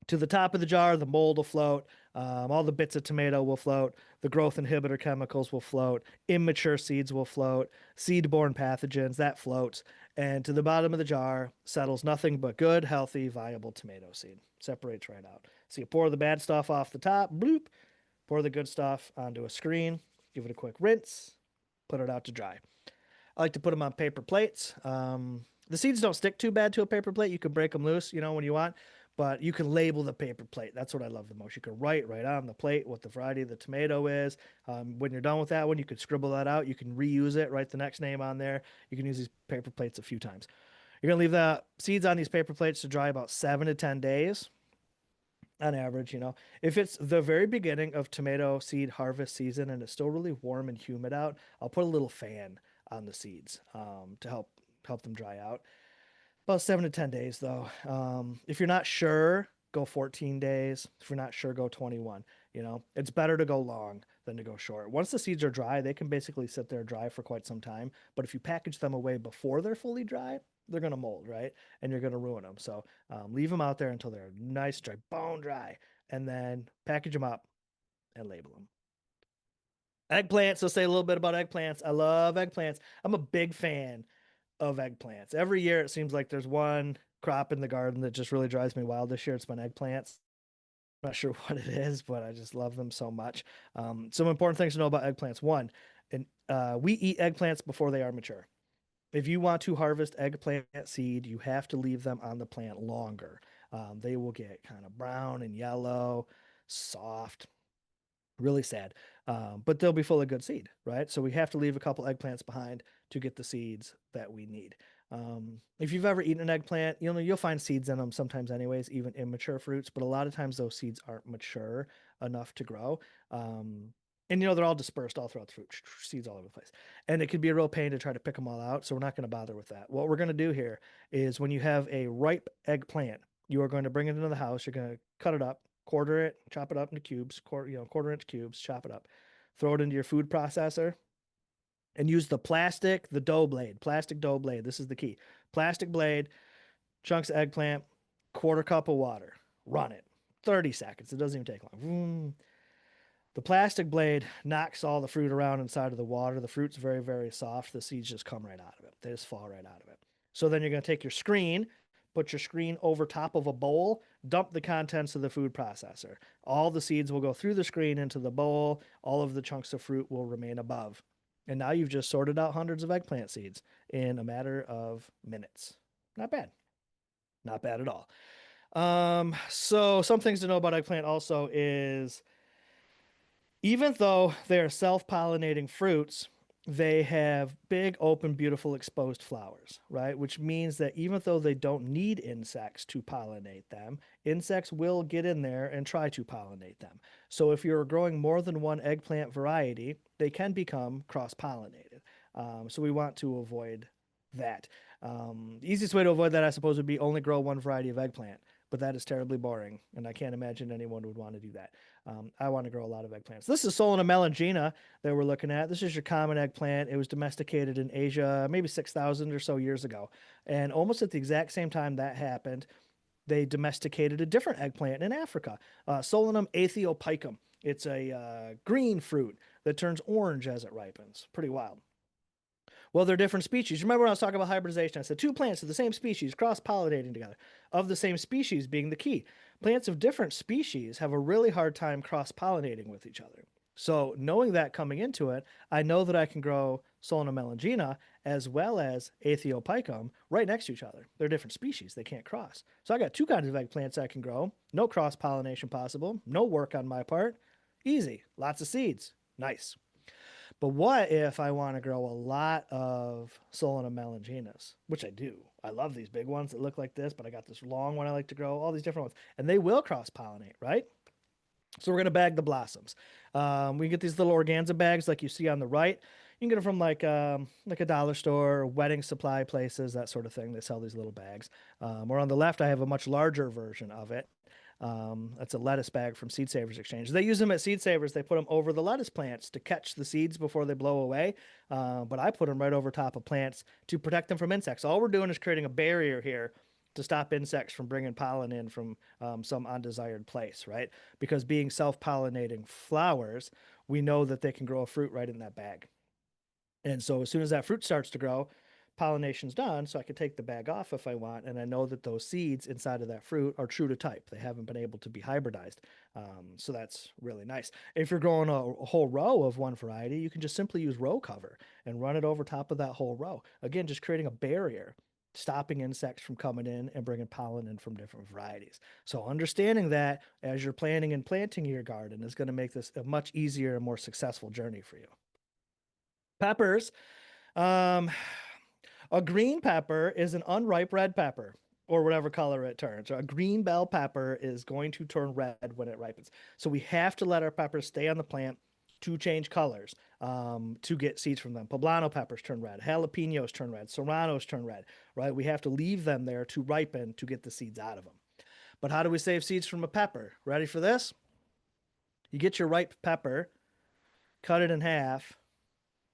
To the top of the jar, the mold will float. All the bits of tomato will float. The growth inhibitor chemicals will float. Immature seeds will float. Seed-borne pathogens, that floats. And to the bottom of the jar settles nothing but good, healthy, viable tomato seed. Separates right out. So you pour the bad stuff off the top, bloop. Pour the good stuff onto a screen. Give it a quick rinse. Put it out to dry. I like to put them on paper plates. The seeds don't stick too bad to a paper plate. You can break them loose, when you want, but you can label the paper plate. That's what I love the most. You can write right on the plate what the variety of the tomato is. When you're done with that one, you can scribble that out. You can reuse it, write the next name on there. You can use these paper plates a few times. You're going to leave the seeds on these paper plates to dry about 7 to 10 days on average. If it's the very beginning of tomato seed harvest season and it's still really warm and humid out, I'll put a little fan on the seeds to help them dry out. About 7 to 10 days, though. If you're not sure go 14 days. If you're not sure, go 21. You know, it's better to go long than to go short. Once the seeds are dry, they can basically sit there dry for quite some time. But if you package them away before they're fully dry, they're going to mold, right? And you're going to ruin them. So leave them out there until they're nice, dry, bone dry, and then package them up and label them. Eggplants. Let's say a little bit about eggplants. I love eggplants. I'm a big fan of eggplants. Every year it seems like there's one crop in the garden that just really drives me wild. This year it's been eggplants. I'm not sure what it is, but I just love them so much. Some important things to know about eggplants. One, and we eat eggplants before they are mature. If you want to harvest eggplant seed, you have to leave them on the plant longer. They will get kind of brown and yellow, soft, really sad. But they'll be full of good seed, right? So we have to leave a couple eggplants behind to get the seeds that we need. If you've ever eaten an eggplant, you'll find seeds in them sometimes, anyways, even immature fruits. But a lot of times those seeds aren't mature enough to grow. And they're all dispersed all throughout the fruit, seeds all over the place. And it could be a real pain to try to pick them all out. So we're not going to bother with that. What we're going to do here is when you have a ripe eggplant, you are going to bring it into the house. You're going to cut it up, quarter it, chop it up into cubes, quarter-inch cubes, chop it up, throw it into your food processor, and use the plastic dough blade. This is the key. Plastic blade, chunks of eggplant, quarter cup of water. Run it. 30 seconds. It doesn't even take long. The plastic blade knocks all the fruit around inside of the water. The fruit's very, very soft. The seeds just come right out of it. They just fall right out of it. So then you're going to take your screen, put your screen over top of a bowl, dump the contents of the food processor. All the seeds will go through the screen into the bowl. All of the chunks of fruit will remain above. And now you've just sorted out hundreds of eggplant seeds in a matter of minutes. Not bad. Not bad at all. So some things to know about eggplant also is even though they're self-pollinating fruits, they have big, open, beautiful, exposed flowers, right? Which means that even though they don't need insects to pollinate them, insects will get in there and try to pollinate them. So if you're growing more than one eggplant variety, they can become cross-pollinated. So we want to avoid that. The easiest way to avoid that, I suppose, would be only grow one variety of eggplant, but that is terribly boring, and I can't imagine anyone would want to do that. I want to grow a lot of eggplants. This is Solana melangina that we're looking at. This is your common eggplant. It was domesticated in Asia maybe 6,000 or so years ago. And almost at the exact same time that happened, they domesticated a different eggplant in Africa, Solanum aethiopicum. It's a green fruit that turns orange as it ripens. Pretty wild. Well, they're different species. Remember when I was talking about hybridization? I said two plants of the same species cross-pollinating together, of the same species being the key. Plants of different species have a really hard time cross-pollinating with each other. So knowing that coming into it, I know that I can grow Solana melangina as well as Aethiopicum right next to each other. They're different species. They can't cross. So I got two kinds of eggplants I can grow. No cross-pollination possible. No work on my part. Easy. Lots of seeds. Nice. But what if I want to grow a lot of Solana melanginas, which I do. I love these big ones that look like this, but I got this long one I like to grow, all these different ones. And they will cross-pollinate, right? So we're going to bag the blossoms. We get these little organza bags like you see on the right. You can get them from like a dollar store, wedding supply places, that sort of thing. They sell these little bags. Or on the left, I have a much larger version of it. That's a lettuce bag from Seed Savers Exchange. They use them at Seed Savers. They put them over the lettuce plants to catch the seeds before they blow away. But I put them right over top of plants to protect them from insects. All we're doing is creating a barrier here to stop insects from bringing pollen in from some undesired place, right? Because being self-pollinating flowers, we know that they can grow a fruit right in that bag. And so as soon as that fruit starts to grow, pollination's done, so I can take the bag off if I want, and I know that those seeds inside of that fruit are true to type. They haven't been able to be hybridized. So that's really nice. If you're growing a whole row of one variety, you can just simply use row cover and run it over top of that whole row. Again, just creating a barrier, stopping insects from coming in and bringing pollen in from different varieties. So understanding that as you're planning and planting your garden is going to make this a much easier and more successful journey for you. Peppers. Um, a green pepper is an unripe red pepper or whatever color it turns. A green bell pepper is going to turn red when it ripens. So we have to let our peppers stay on the plant to change colors to get seeds from them. Poblano peppers turn red. Jalapenos turn red. Serranos turn red, right? We have to leave them there to ripen to get the seeds out of them. But how do we save seeds from a pepper? Ready for this? You get your ripe pepper, cut it in half,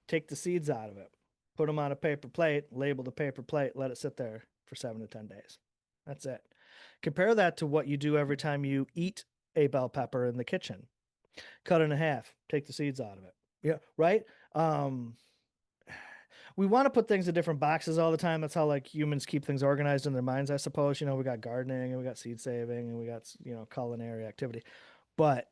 take the seeds out of it, put them on a paper plate, label the paper plate, let it sit there for 7 to 10 days. That's it. Compare that to what you do every time you eat a bell pepper in the kitchen. Cut it in half, take the seeds out of it. Yeah, right? Um, we want to put things in different boxes all the time. That's how like humans keep things organized in their minds, I suppose. You know, we got gardening and we got seed saving and we got, culinary activity. But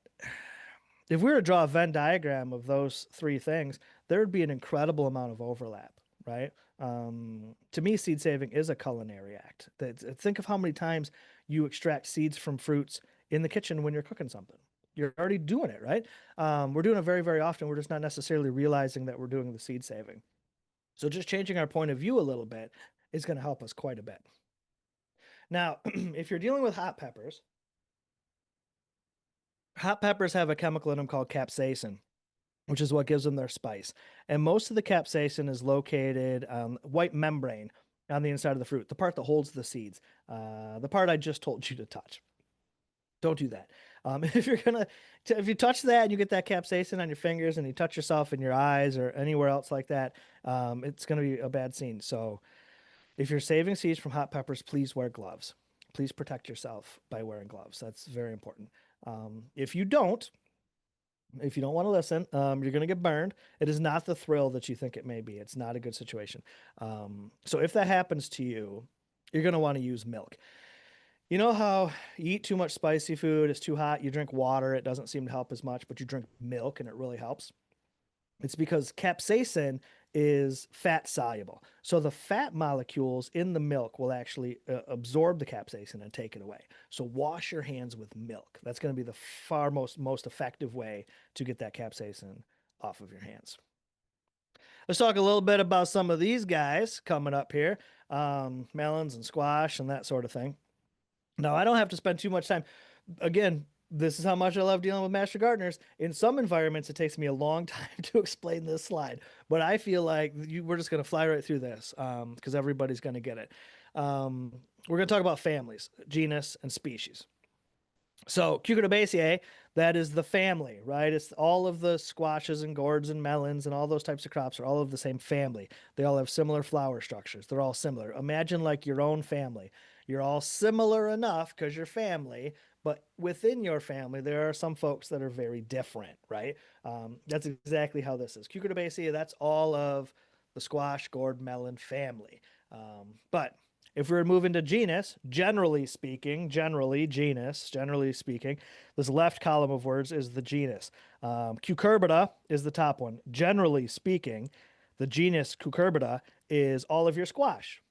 if we were to draw a Venn diagram of those three things, there would be an incredible amount of overlap, right? To me, seed saving is a culinary act. Think of how many times you extract seeds from fruits in the kitchen when you're cooking something. You're already doing it, right? We're doing it very, very often. We're just not necessarily realizing that we're doing the seed saving. So just changing our point of view a little bit is going to help us quite a bit. Now, if you're dealing with hot peppers have a chemical in them called capsaicin, which is what gives them their spice. And most of the capsaicin is located white membrane on the inside of the fruit, the part that holds the seeds, the part I just told you to touch. Don't do that. If you touch that and you get that capsaicin on your fingers and you touch yourself in your eyes or anywhere else like that, it's going to be a bad scene. So if you're saving seeds from hot peppers, please wear gloves. Please protect yourself by wearing gloves. That's very important. If you don't, if you don't want to listen, you're going to get burned. It is not the thrill that you think it may be. It's not a good situation. So if that happens to you, you're going to want to use milk. You know how you eat too much spicy food, it's too hot, you drink water, it doesn't seem to help as much, but you drink milk and it really helps? It's because capsaicin is fat soluble. So the fat molecules in the milk will actually absorb the capsaicin and take it away. So wash your hands with milk. That's going to be the far most effective way to get that capsaicin off of your hands. Let's talk a little bit about some of these guys coming up here, melons and squash and that sort of thing. Now, I don't have to spend too much time. Again, this is how much I love dealing with master gardeners. In some environments, it takes me a long time to explain this slide, but I feel like we're just going to fly right through this because everybody's going to get it. We're going to talk about families, genus, and species. So Cucurbitaceae, that is the family, right? It's all of the squashes and gourds and melons and all those types of crops are all of the same family. They all have similar flower structures. They're all similar. Imagine like your own family. You're all similar enough because you're family, but within your family, there are some folks that are very different, right? That's exactly how this is. Cucurbitaceae, that's all of the squash, gourd, melon family. But if we're moving to genus, generally speaking, this left column of words is the genus. Cucurbita is the top one. Generally speaking, the genus Cucurbita is all of your squash.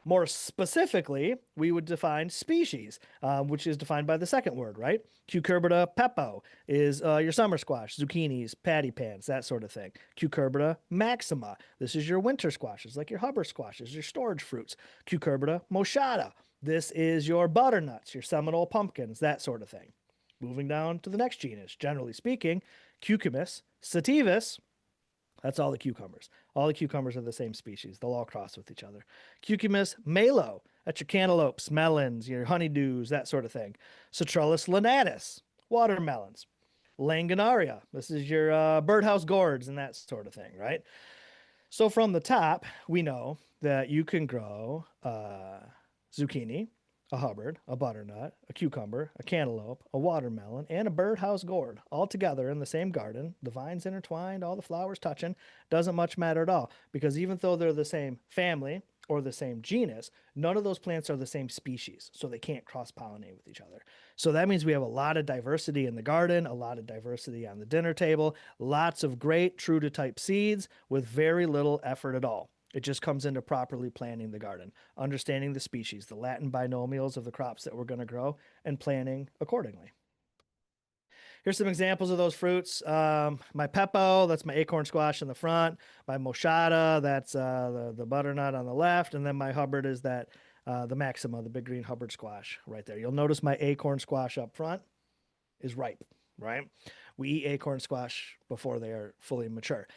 More specifically, we would define species, which is defined by the second word, right? Cucurbita pepo is your summer squash, zucchinis, patty pans, that sort of thing. Cucurbita maxima, this is your winter squashes, like your Hubbard squashes, your storage fruits. Cucurbita moschata, this is your butternuts, your Seminole pumpkins, that sort of thing. Moving down to the next genus, generally speaking, Cucumis sativus, that's all the cucumbers. All the cucumbers are the same species. They'll all cross with each other. Cucumis malo. That's your cantaloupes, melons, your honeydews, that sort of thing. Citrullus lanatus. Watermelons. Langonaria. This is your birdhouse gourds and that sort of thing, right? So from the top, we know that you can grow zucchini, a Hubbard, a butternut, a cucumber, a cantaloupe, a watermelon, and a birdhouse gourd all together in the same garden. The vines intertwined, all the flowers touching. Doesn't much matter at all because even though they're the same family or the same genus, none of those plants are the same species, so they can't cross-pollinate with each other. So that means we have a lot of diversity in the garden, a lot of diversity on the dinner table, lots of great true to type seeds with very little effort at all. It just comes into properly planning the garden, understanding the species, the Latin binomials of the crops that we're going to grow, and planning accordingly. Here's some examples of those fruits. My pepo, that's my acorn squash in the front. My moschata, that's the butternut on the left. And then my Hubbard is the maxima, the big green Hubbard squash right there. You'll notice my acorn squash up front is ripe, right? We eat acorn squash before they are fully mature.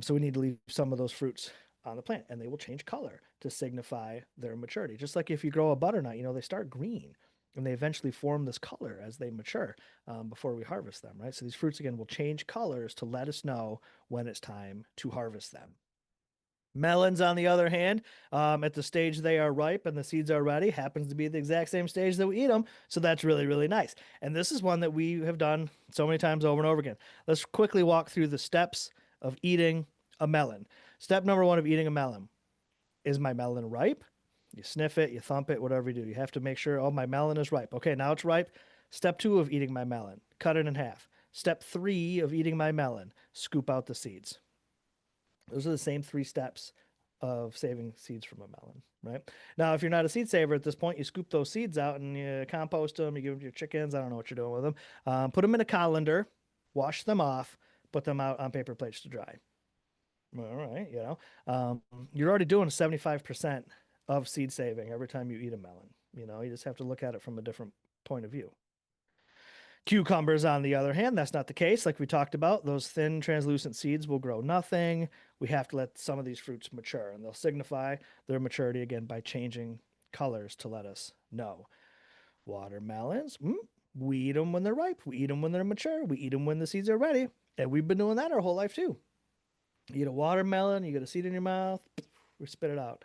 So we need to leave some of those fruits on the plant and they will change color to signify their maturity. Just like if you grow a butternut, they start green and they eventually form this color as they mature before we harvest them, right? So these fruits again will change colors to let us know when it's time to harvest them. Melons, on the other hand, at the stage they are ripe and the seeds are ready, happens to be the exact same stage that we eat them. So that's really, really nice. And this is one that we have done so many times over and over again. Let's quickly walk through the steps of eating a melon. Step number one of eating a melon: is my melon ripe? You sniff it, you thump it, whatever you do. You have to make sure, oh, my melon is ripe. Okay, now it's ripe. Step two of eating my melon: cut it in half. Step three of eating my melon: scoop out the seeds. Those are the same three steps of saving seeds from a melon, right? Now, if you're not a seed saver at this point, you scoop those seeds out and you compost them, you give them to your chickens. I don't know what you're doing with them. Put them in a colander, wash them off, put them out on paper plates to dry. All right, you're already doing 75% of seed saving every time you eat a melon. You just have to look at it from a different point of view. Cucumbers, on the other hand, that's not the case. Like we talked about, those thin, translucent seeds will grow nothing. We have to let some of these fruits mature, and they'll signify their maturity again by changing colors to let us know. Watermelons, we eat them when they're ripe. We eat them when they're mature. We eat them when the seeds are ready. And we've been doing that our whole life too. You eat a watermelon, you get a seed in your mouth, we spit it out,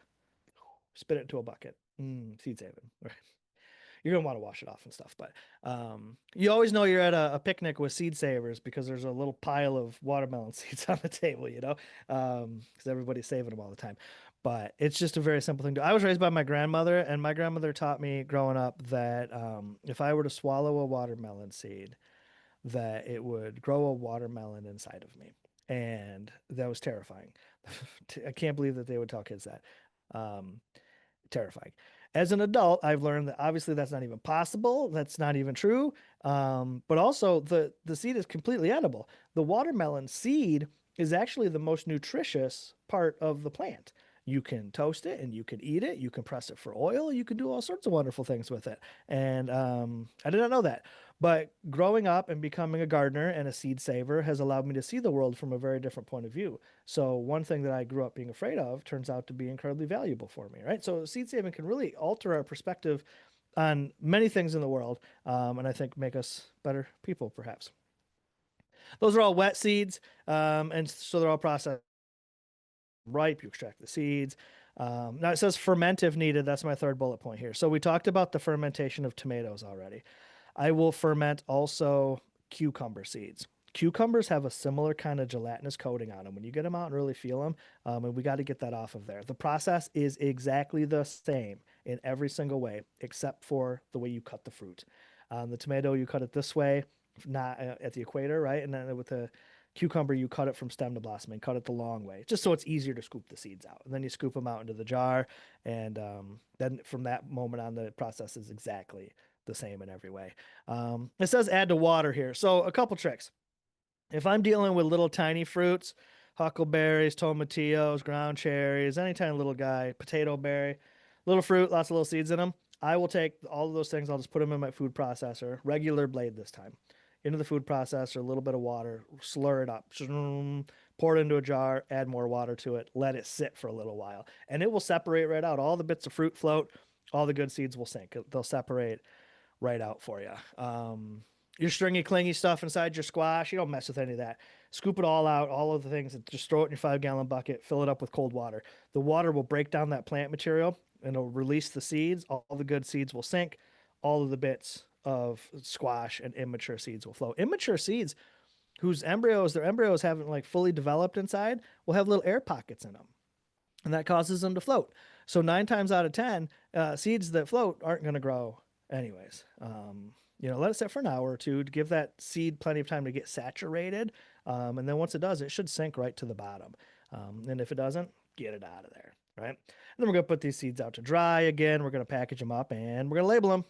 spit it into a bucket. Seed saving. Right. You're gonna want to wash it off and stuff, but you always know you're at a picnic with seed savers because there's a little pile of watermelon seeds on the table, because everybody's saving them all the time. But it's just a very simple thing to do. I was raised by my grandmother, and my grandmother taught me growing up that if I were to swallow a watermelon seed, that it would grow a watermelon inside of me. And that was terrifying. I can't believe that they would tell kids that. Um, Terrifying. As an adult, I've learned that obviously that's not even possible. That's not even true. But also the seed is completely edible. The watermelon seed is actually the most nutritious part of the plant. You can toast it and you can eat it. You can press it for oil. You can do all sorts of wonderful things with it. And I did not know that. But growing up and becoming a gardener and a seed saver has allowed me to see the world from a very different point of view. So one thing that I grew up being afraid of turns out to be incredibly valuable for me, right? So seed saving can really alter our perspective on many things in the world, and I think make us better people, perhaps. Those are all wet seeds, and so they're all processed ripe. You extract the seeds. Now it says ferment if needed. That's my third bullet point here. So we talked about the fermentation of tomatoes already. I will ferment also cucumber seeds. Cucumbers have a similar kind of gelatinous coating on them when you get them out and really feel them. And we got to get that off of there. The process is exactly the same in every single way, except for the way you cut the fruit. The tomato, you cut it this way, not at the equator, right? And then with the cucumber, you cut it from stem to blossom and cut it the long way, just so it's easier to scoop the seeds out. And then you scoop them out into the jar. And then from that moment on, the process is exactly the same in every way. It says add to water here. So a couple tricks. If I'm dealing with little tiny fruits, huckleberries, tomatillos, ground cherries, any tiny little guy, potato berry, little fruit, lots of little seeds in them, I will take all of those things. I'll just put them in my food processor, regular blade this time, into the food processor, a little bit of water, slur it up, pour it into a jar, add more water to it, let it sit for a little while, and it will separate right out. All the bits of fruit float, all the good seeds will sink. They'll separate right out for you. Your stringy, clingy stuff inside your squash, you don't mess with any of that. Scoop it all out, all of the things, and just throw it in your 5-gallon bucket, fill it up with cold water. The water will break down that plant material and it'll release the seeds. All the good seeds will sink. All of the bits of squash and immature seeds will float. Immature seeds their embryos haven't like fully developed inside, will have little air pockets in them. And that causes them to float. So 9 times out of 10, seeds that float aren't going to grow anyways. Let it sit for an hour or two to give that seed plenty of time to get saturated. And then once it does, it should sink right to the bottom. And if it doesn't, get it out of there, right? And then we're going to put these seeds out to dry again. We're going to package them up and we're going to label them.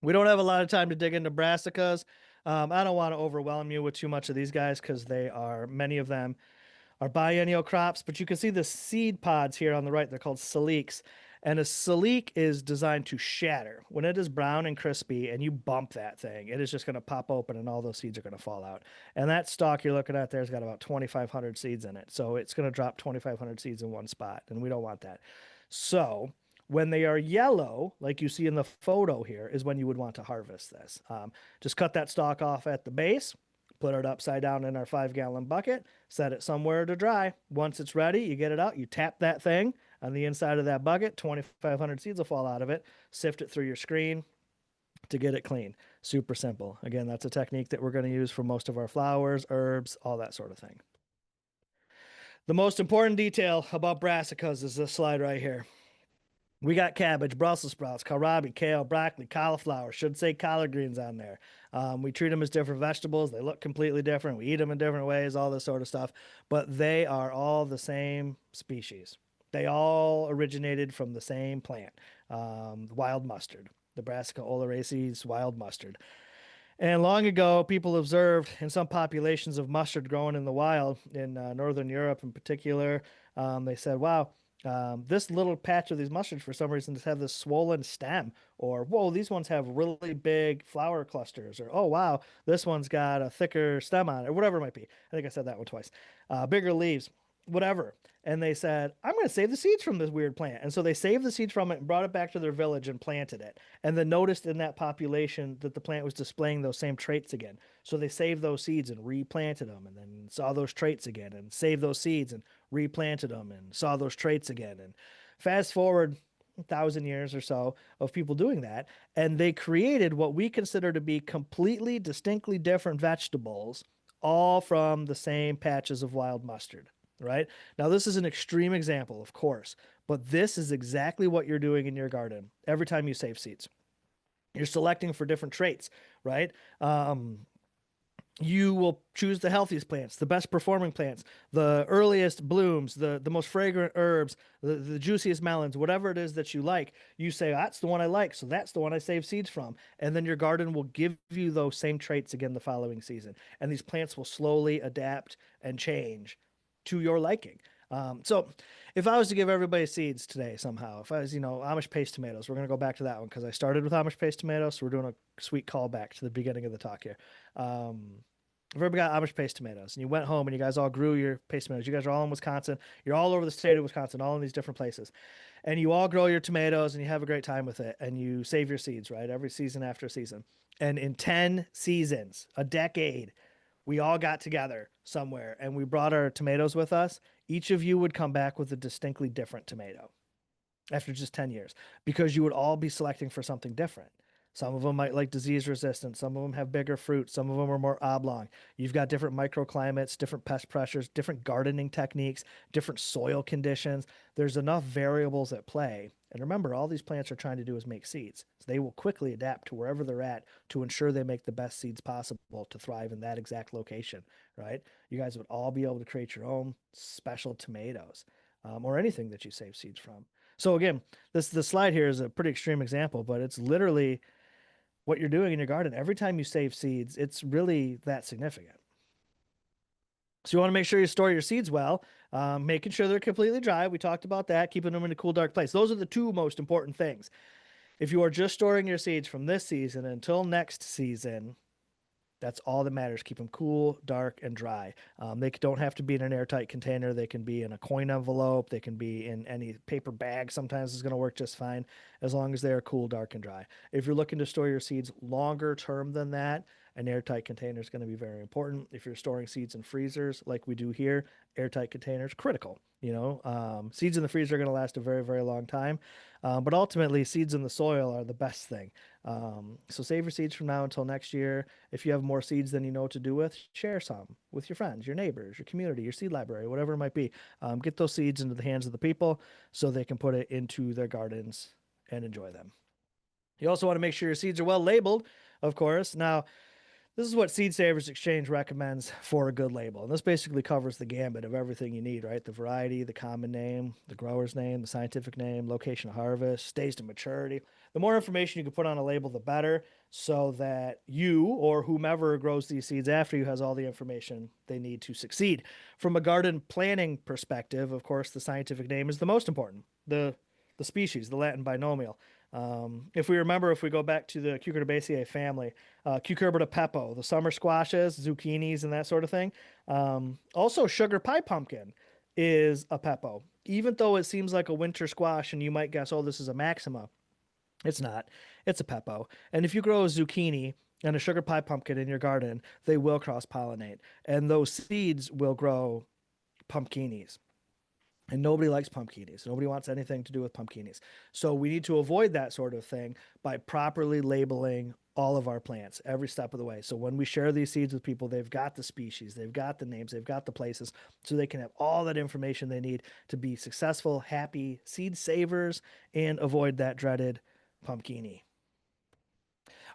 We don't have a lot of time to dig into brassicas. I don't want to overwhelm you with too much of these guys because many of them are biennial crops, but you can see the seed pods here on the right. They're called saliques. And a salique is designed to shatter. When it is brown and crispy and you bump that thing, it is just going to pop open and all those seeds are going to fall out. And that stalk you're looking at there has got about 2,500 seeds in it. So it's going to drop 2,500 seeds in one spot, and we don't want that. So When they are yellow, like you see in the photo here, is when you would want to harvest this. Just cut that stalk off at the base, put it upside down in our 5 gallon bucket, set it somewhere to dry. Once it's ready, you get it out, you tap that thing on the inside of that bucket, 2,500 seeds will fall out of it, sift it through your screen to get it clean. Super simple. Again, that's a technique that we're going to use for most of our flowers, herbs, all that sort of thing. The most important detail about brassicas is this slide right here. We got cabbage, Brussels sprouts, kohlrabi, kale, broccoli, cauliflower. Should say collard greens on there. We treat them as different vegetables. They look completely different. We eat them in different ways, all this sort of stuff. But they are all the same species. They all originated from the same plant, wild mustard, the Brassica oleracea wild mustard. And long ago, people observed in some populations of mustard growing in the wild, in Northern Europe in particular, they said, wow, this little patch of these mustards for some reason just have this swollen stem, or whoa, these ones have really big flower clusters, or oh wow, this one's got a thicker stem on it, or whatever it might be. I think I said that one twice. Bigger leaves, whatever. And they said, I'm going to save the seeds from this weird plant. And so they saved the seeds from it and brought it back to their village and planted it. And then noticed in that population that the plant was displaying those same traits again. So they saved those seeds and replanted them, and then saw those traits again, and saved those seeds and replanted them and saw those traits again. And fast forward 1,000 years or so of people doing that, and they created what we consider to be completely distinctly different vegetables, all from the same patches of wild mustard. Right now, this is an extreme example, of course, but this is exactly what you're doing in your garden every time you save seeds. You're selecting for different traits, right? You will choose the healthiest plants, the best performing plants, the earliest blooms, the most fragrant herbs, the juiciest melons, whatever it is that you like. You say, that's the one I like, so that's the one I save seeds from. And then your garden will give you those same traits again the following season. And these plants will slowly adapt and change to your liking. So if I was to give everybody seeds today somehow, if I was, Amish paste tomatoes, we're going to go back to that one because I started with Amish paste tomatoes. So we're doing a sweet callback to the beginning of the talk here. If everybody got Amish paste tomatoes and you went home and you guys all grew your paste tomatoes, you guys are all in Wisconsin, you're all over the state of Wisconsin, all in these different places, and you all grow your tomatoes and you have a great time with it and you save your seeds, right? Every season after season. And in 10 seasons, a decade, we all got together somewhere and we brought our tomatoes with us. Each of you would come back with a distinctly different tomato after just 10 years because you would all be selecting for something different. Some of them might like disease resistant. Some of them have bigger fruit. Some of them are more oblong. You've got different microclimates, different pest pressures, different gardening techniques, different soil conditions. There's enough variables at play. And remember, all these plants are trying to do is make seeds. So they will quickly adapt to wherever they're at to ensure they make the best seeds possible to thrive in that exact location, right? You guys would all be able to create your own special tomatoes, or anything that you save seeds from. So again, the slide here is a pretty extreme example, but it's literally what you're doing in your garden. Every time you save seeds, it's really that significant. So you want to make sure you store your seeds well, making sure they're completely dry. We talked about that, keeping them in a cool, dark place. Those are the two most important things. If you are just storing your seeds from this season until next season, that's all that matters. Keep them cool, dark, and dry. They don't have to be in an airtight container. They can be in a coin envelope. They can be in any paper bag. Sometimes it's going to work just fine as long as they are cool, dark, and dry. If you're looking to store your seeds longer term than that, an airtight container is going to be very important. If you're storing seeds in freezers like we do here, airtight containers critical. Seeds in the freezer are going to last a very, very long time. But ultimately, seeds in the soil are the best thing. So save your seeds from now until next year. If you have more seeds than you know what to do with, share some with your friends, your neighbors, your community, your seed library, whatever it might be. Get those seeds into the hands of the people so they can put it into their gardens and enjoy them. You also want to make sure your seeds are well labeled, of course. Now, this is what Seed Savers Exchange recommends for a good label. And this basically covers the gambit of everything you need, right? The variety, the common name, the grower's name, the scientific name, location of harvest, stage to maturity. The more information you can put on a label, the better, so that you or whomever grows these seeds after you has all the information they need to succeed. From a garden planning perspective, of course, the scientific name is the most important. The species, the Latin binomial. If we go back to the Cucurbitaceae family, Cucurbita pepo, the summer squashes, zucchinis, and that sort of thing. Also, sugar pie pumpkin is a pepo. even though it seems like a winter squash and you might guess, oh, this is a Maxima, it's not. It's a Peppo. And if you grow a zucchini and a sugar pie pumpkin in your garden, they will cross pollinate, and those seeds will grow pumpkinis. And nobody likes pumpkinis. Nobody wants anything to do with pumpkinis. So we need to avoid that sort of thing by properly labeling all of our plants every step of the way. So when we share these seeds with people, they've got the species, they've got the names, they've got the places, so they can have all that information they need to be successful, happy seed savers and avoid that dreaded pumpkini.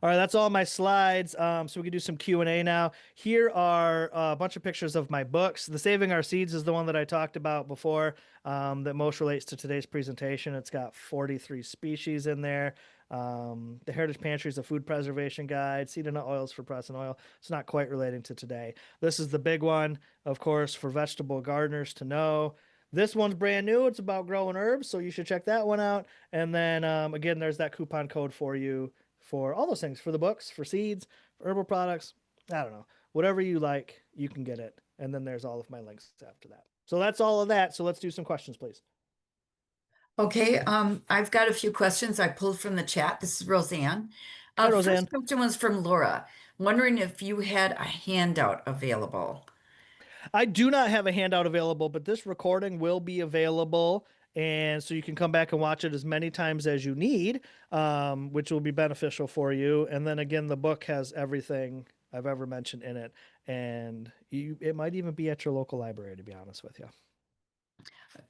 All right, that's all my slides. So we can do some Q&A now. Here are a bunch of pictures of my books. The Saving Our Seeds is the one that I talked about before, that most relates to today's presentation. It's got 43 species in there. The Heritage Pantry is a food preservation guide. Seed and nut oils for press and oil. It's not quite relating to today. This is the big one, of course, for vegetable gardeners to know. This one's brand new. It's about growing herbs, so you should check that one out. And then again, there's that coupon code for you for all those things, for the books, for seeds, for herbal products. I don't know. Whatever you like, you can get it. And then there's all of my links after that. So that's all of that. So let's do some questions, please. Okay, I've got a few questions I pulled from the chat. This is Roseanne. Hi, First Roseanne. question was from Laura, wondering if you had a handout available. I do not have a handout available, but this recording will be available. And so you can come back and watch it as many times as you need, which will be beneficial for you. And then again, the book has everything I've ever mentioned in it. And it might even be at your local library, to be honest with you.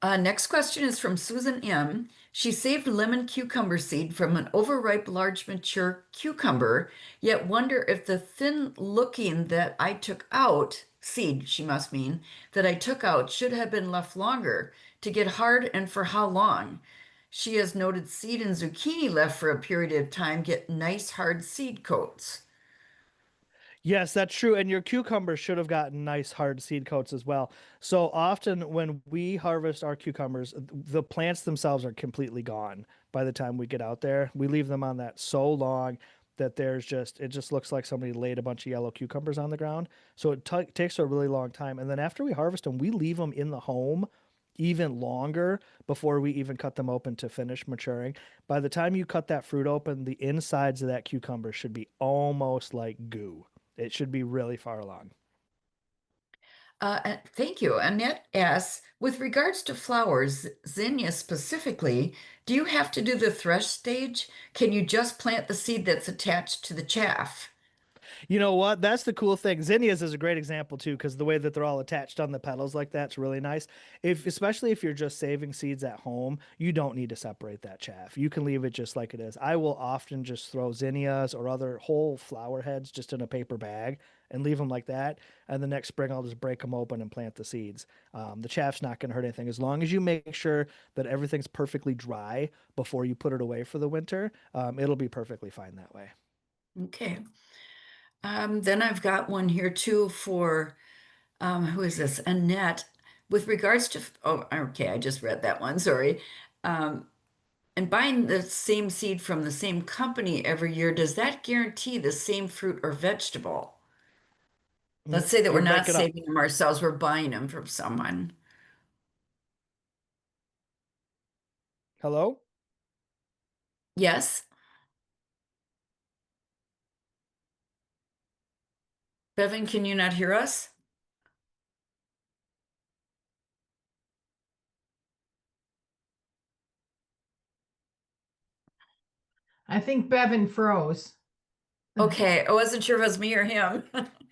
Next question is from Susan M. She saved lemon cucumber seed from an overripe large mature cucumber, yet wonder if the thin looking that I took out, seed she must mean, that I took out should have been left longer to get hard and for how long. She has noted seed and zucchini left for a period of time get nice hard seed coats. Yes, that's true. And your cucumbers should have gotten nice hard seed coats as well. So often when we harvest our cucumbers, the plants themselves are completely gone by the time we get out there. We leave them on that so long that it just looks like somebody laid a bunch of yellow cucumbers on the ground. So it takes a really long time. And then after we harvest them, we leave them in the home even longer before we even cut them open to finish maturing. By the time you cut that fruit open, the insides of that cucumber should be almost like goo. It should be really far along. Thank you. Annette asks, with regards to flowers, zinnia specifically, do you have to do the thresh stage? Can you just plant the seed that's attached to the chaff? You know what? That's the cool thing. Zinnias is a great example too, because the way that they're all attached on the petals like that's really nice. Especially if you're just saving seeds at home, you don't need to separate that chaff. You can leave it just like it is. I will often just throw zinnias or other whole flower heads just in a paper bag and leave them like that. And the next spring, I'll just break them open and plant the seeds. The chaff's not going to hurt anything as long as you make sure that everything's perfectly dry before you put it away for the winter. It'll be perfectly fine that way. Okay. Then I've got one here too for who is this? Annette. With regards to, oh, okay, I just read that one, sorry. Um, and buying the same seed from the same company every year, does that guarantee the same fruit or vegetable? Let's say that we're You're not breaking up. saving them ourselves, we're buying them from someone. Hello? Yes, Bevin, can you not hear us? I think Bevin froze. Okay, I wasn't sure if it was me or him.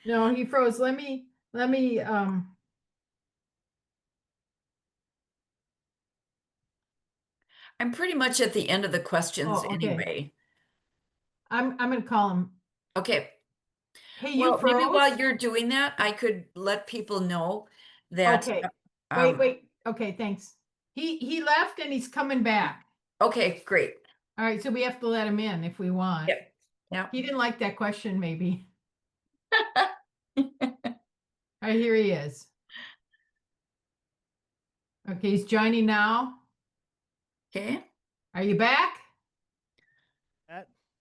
No, he froze. Let me I'm pretty much at the end of the questions oh, okay. anyway. I'm gonna call him. Okay, Hey, you well, maybe while froze? you're doing that, I could let people know that, Okay. Wait, um, wait. Okay, thanks. He left and he's coming back. okay, great. All right, so we have to let him in if we want. Yep. Yep. He didn't like that question, maybe. All right, here he is. Okay, he's joining now. Okay. Are you back?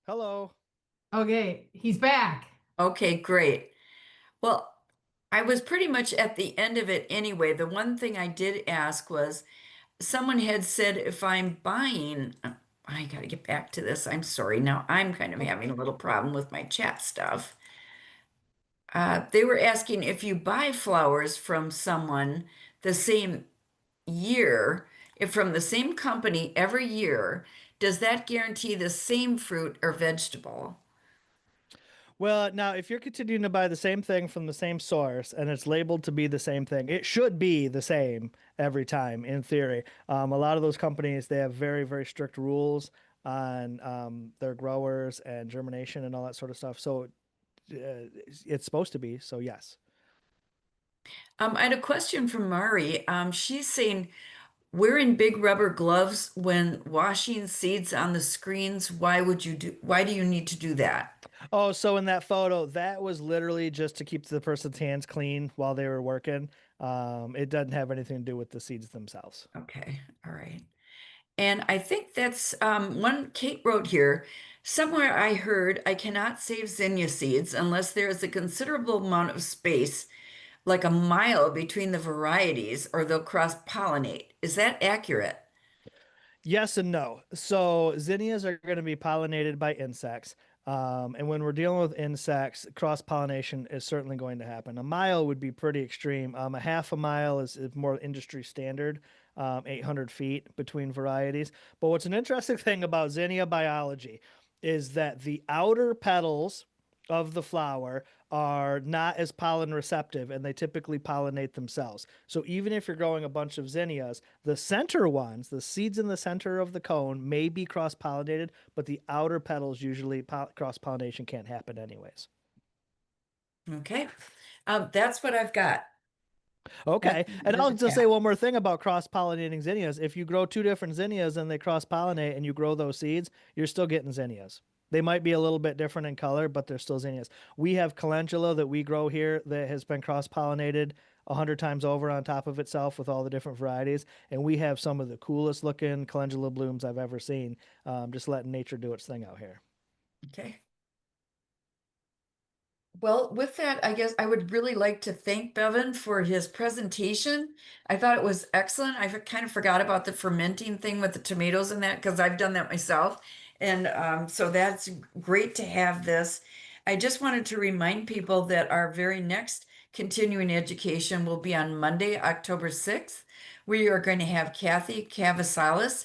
Hello. Okay, he's back. Okay, great. Well, I was pretty much at the end of it anyway. The one thing I did ask was, someone had said if I'm buying, I got to get back to this. I'm sorry. Now I'm kind of having a little problem with my chat stuff. They were asking if you buy flowers from someone the same year, if from the same company every year, does that guarantee the same fruit or vegetable? Well, now if you're continuing to buy the same thing from the same source and it's labeled to be the same thing, it should be the same every time in theory. A lot of those companies, they have very, very strict rules on their growers and germination and all that sort of stuff. So it's supposed to be. So yes. I had a question from Mari. She's saying, wearing big rubber gloves when washing seeds on the screens, why do you need to do that? Oh, so in that photo, that was literally just to keep the person's hands clean while they were working. It doesn't have anything to do with the seeds themselves. Okay, all right. And I think that's one Kate wrote here. Somewhere I heard I cannot save zinnia seeds unless there is a considerable amount of space, like a mile between the varieties, or they'll cross-pollinate. Is that accurate? Yes and no. So zinnias are going to be pollinated by insects. And when we're dealing with insects, cross pollination is certainly going to happen. A mile would be pretty extreme. A half a mile is more industry standard, 800 feet between varieties. But what's an interesting thing about zinnia biology is that the outer petals of the flower are not as pollen receptive and they typically pollinate themselves. So even if you're growing a bunch of zinnias, the center ones, the seeds in the center of the cone may be cross pollinated, but the outer petals usually cross pollination can't happen anyways. Okay. That's what I've got. Okay. That's And under I'll the just say cap. one more thing about cross pollinating zinnias. If you grow two different zinnias and they cross pollinate and you grow those seeds, you're still getting zinnias. They might be a little bit different in color, but they're still zinnias. We have calendula that we grow here that has been cross pollinated 100 times over on top of itself with all the different varieties. And we have some of the coolest looking calendula blooms I've ever seen. Just letting nature do its thing out here. Okay. Well, with that, I guess I would really like to thank Bevin for his presentation. I thought it was excellent. I kind of forgot about the fermenting thing with the tomatoes and that because I've done that myself. And so that's great to have this. I just wanted to remind people that our very next continuing education will be on Monday, October 6th. We are going to have Kathy Cavasalis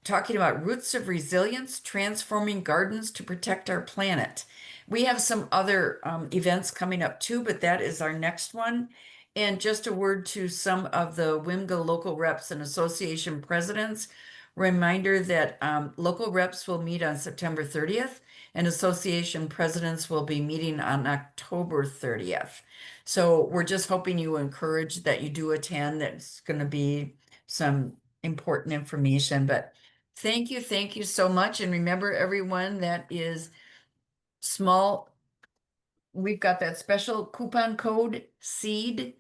talking about roots of resilience, transforming gardens to protect our planet. We have some other events coming up too, but that is our next one. And just a word to some of the WIMGA local reps and association presidents. Reminder that local reps will meet on September 30th and association presidents will be meeting on October 30th. So we're just hoping you encourage that you do attend. That's going to be some important information. But thank you so much. And remember, everyone, that is small. We've got that special coupon code SEED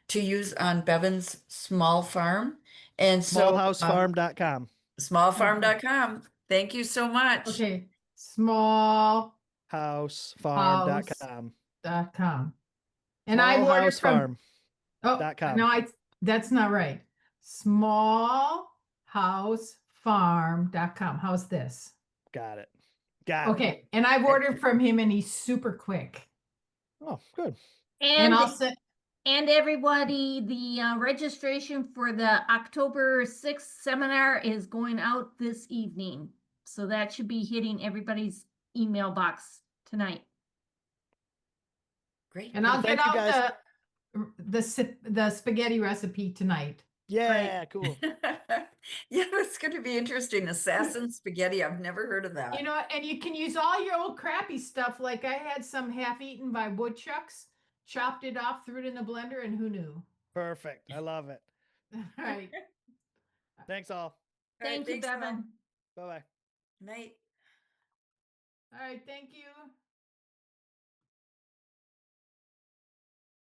to use on Bevan's small farm. And so, Smallhousefarm.com. Okay, smallfarm.com. Thank you so much. okay, smallhouse.com. Housefarm.com. And I've ordered from, Smallhousefarm.com. oh, no, that's not right. Smallhousefarm.com. How's this? Got it. Got it. Okay, and I've ordered from him and he's super quick. Oh, good. And And I'll send, and everybody, the registration for the October 6th seminar is going out this evening. So that should be hitting everybody's email box tonight. Great. and I'll Thank get you, guys. out the spaghetti recipe tonight. Yeah, cool. Yeah, that's going to be interesting. Assassin spaghetti. I've never heard of that. You know, and you can use all your old crappy stuff. Like I had some half eaten by woodchucks, chopped it off, threw it in the blender, and who knew? Perfect. I love it. All right. Thanks all. All right, Thank you, thanks, Mel. Bevin. Bye bye. Night. All right. Thank you.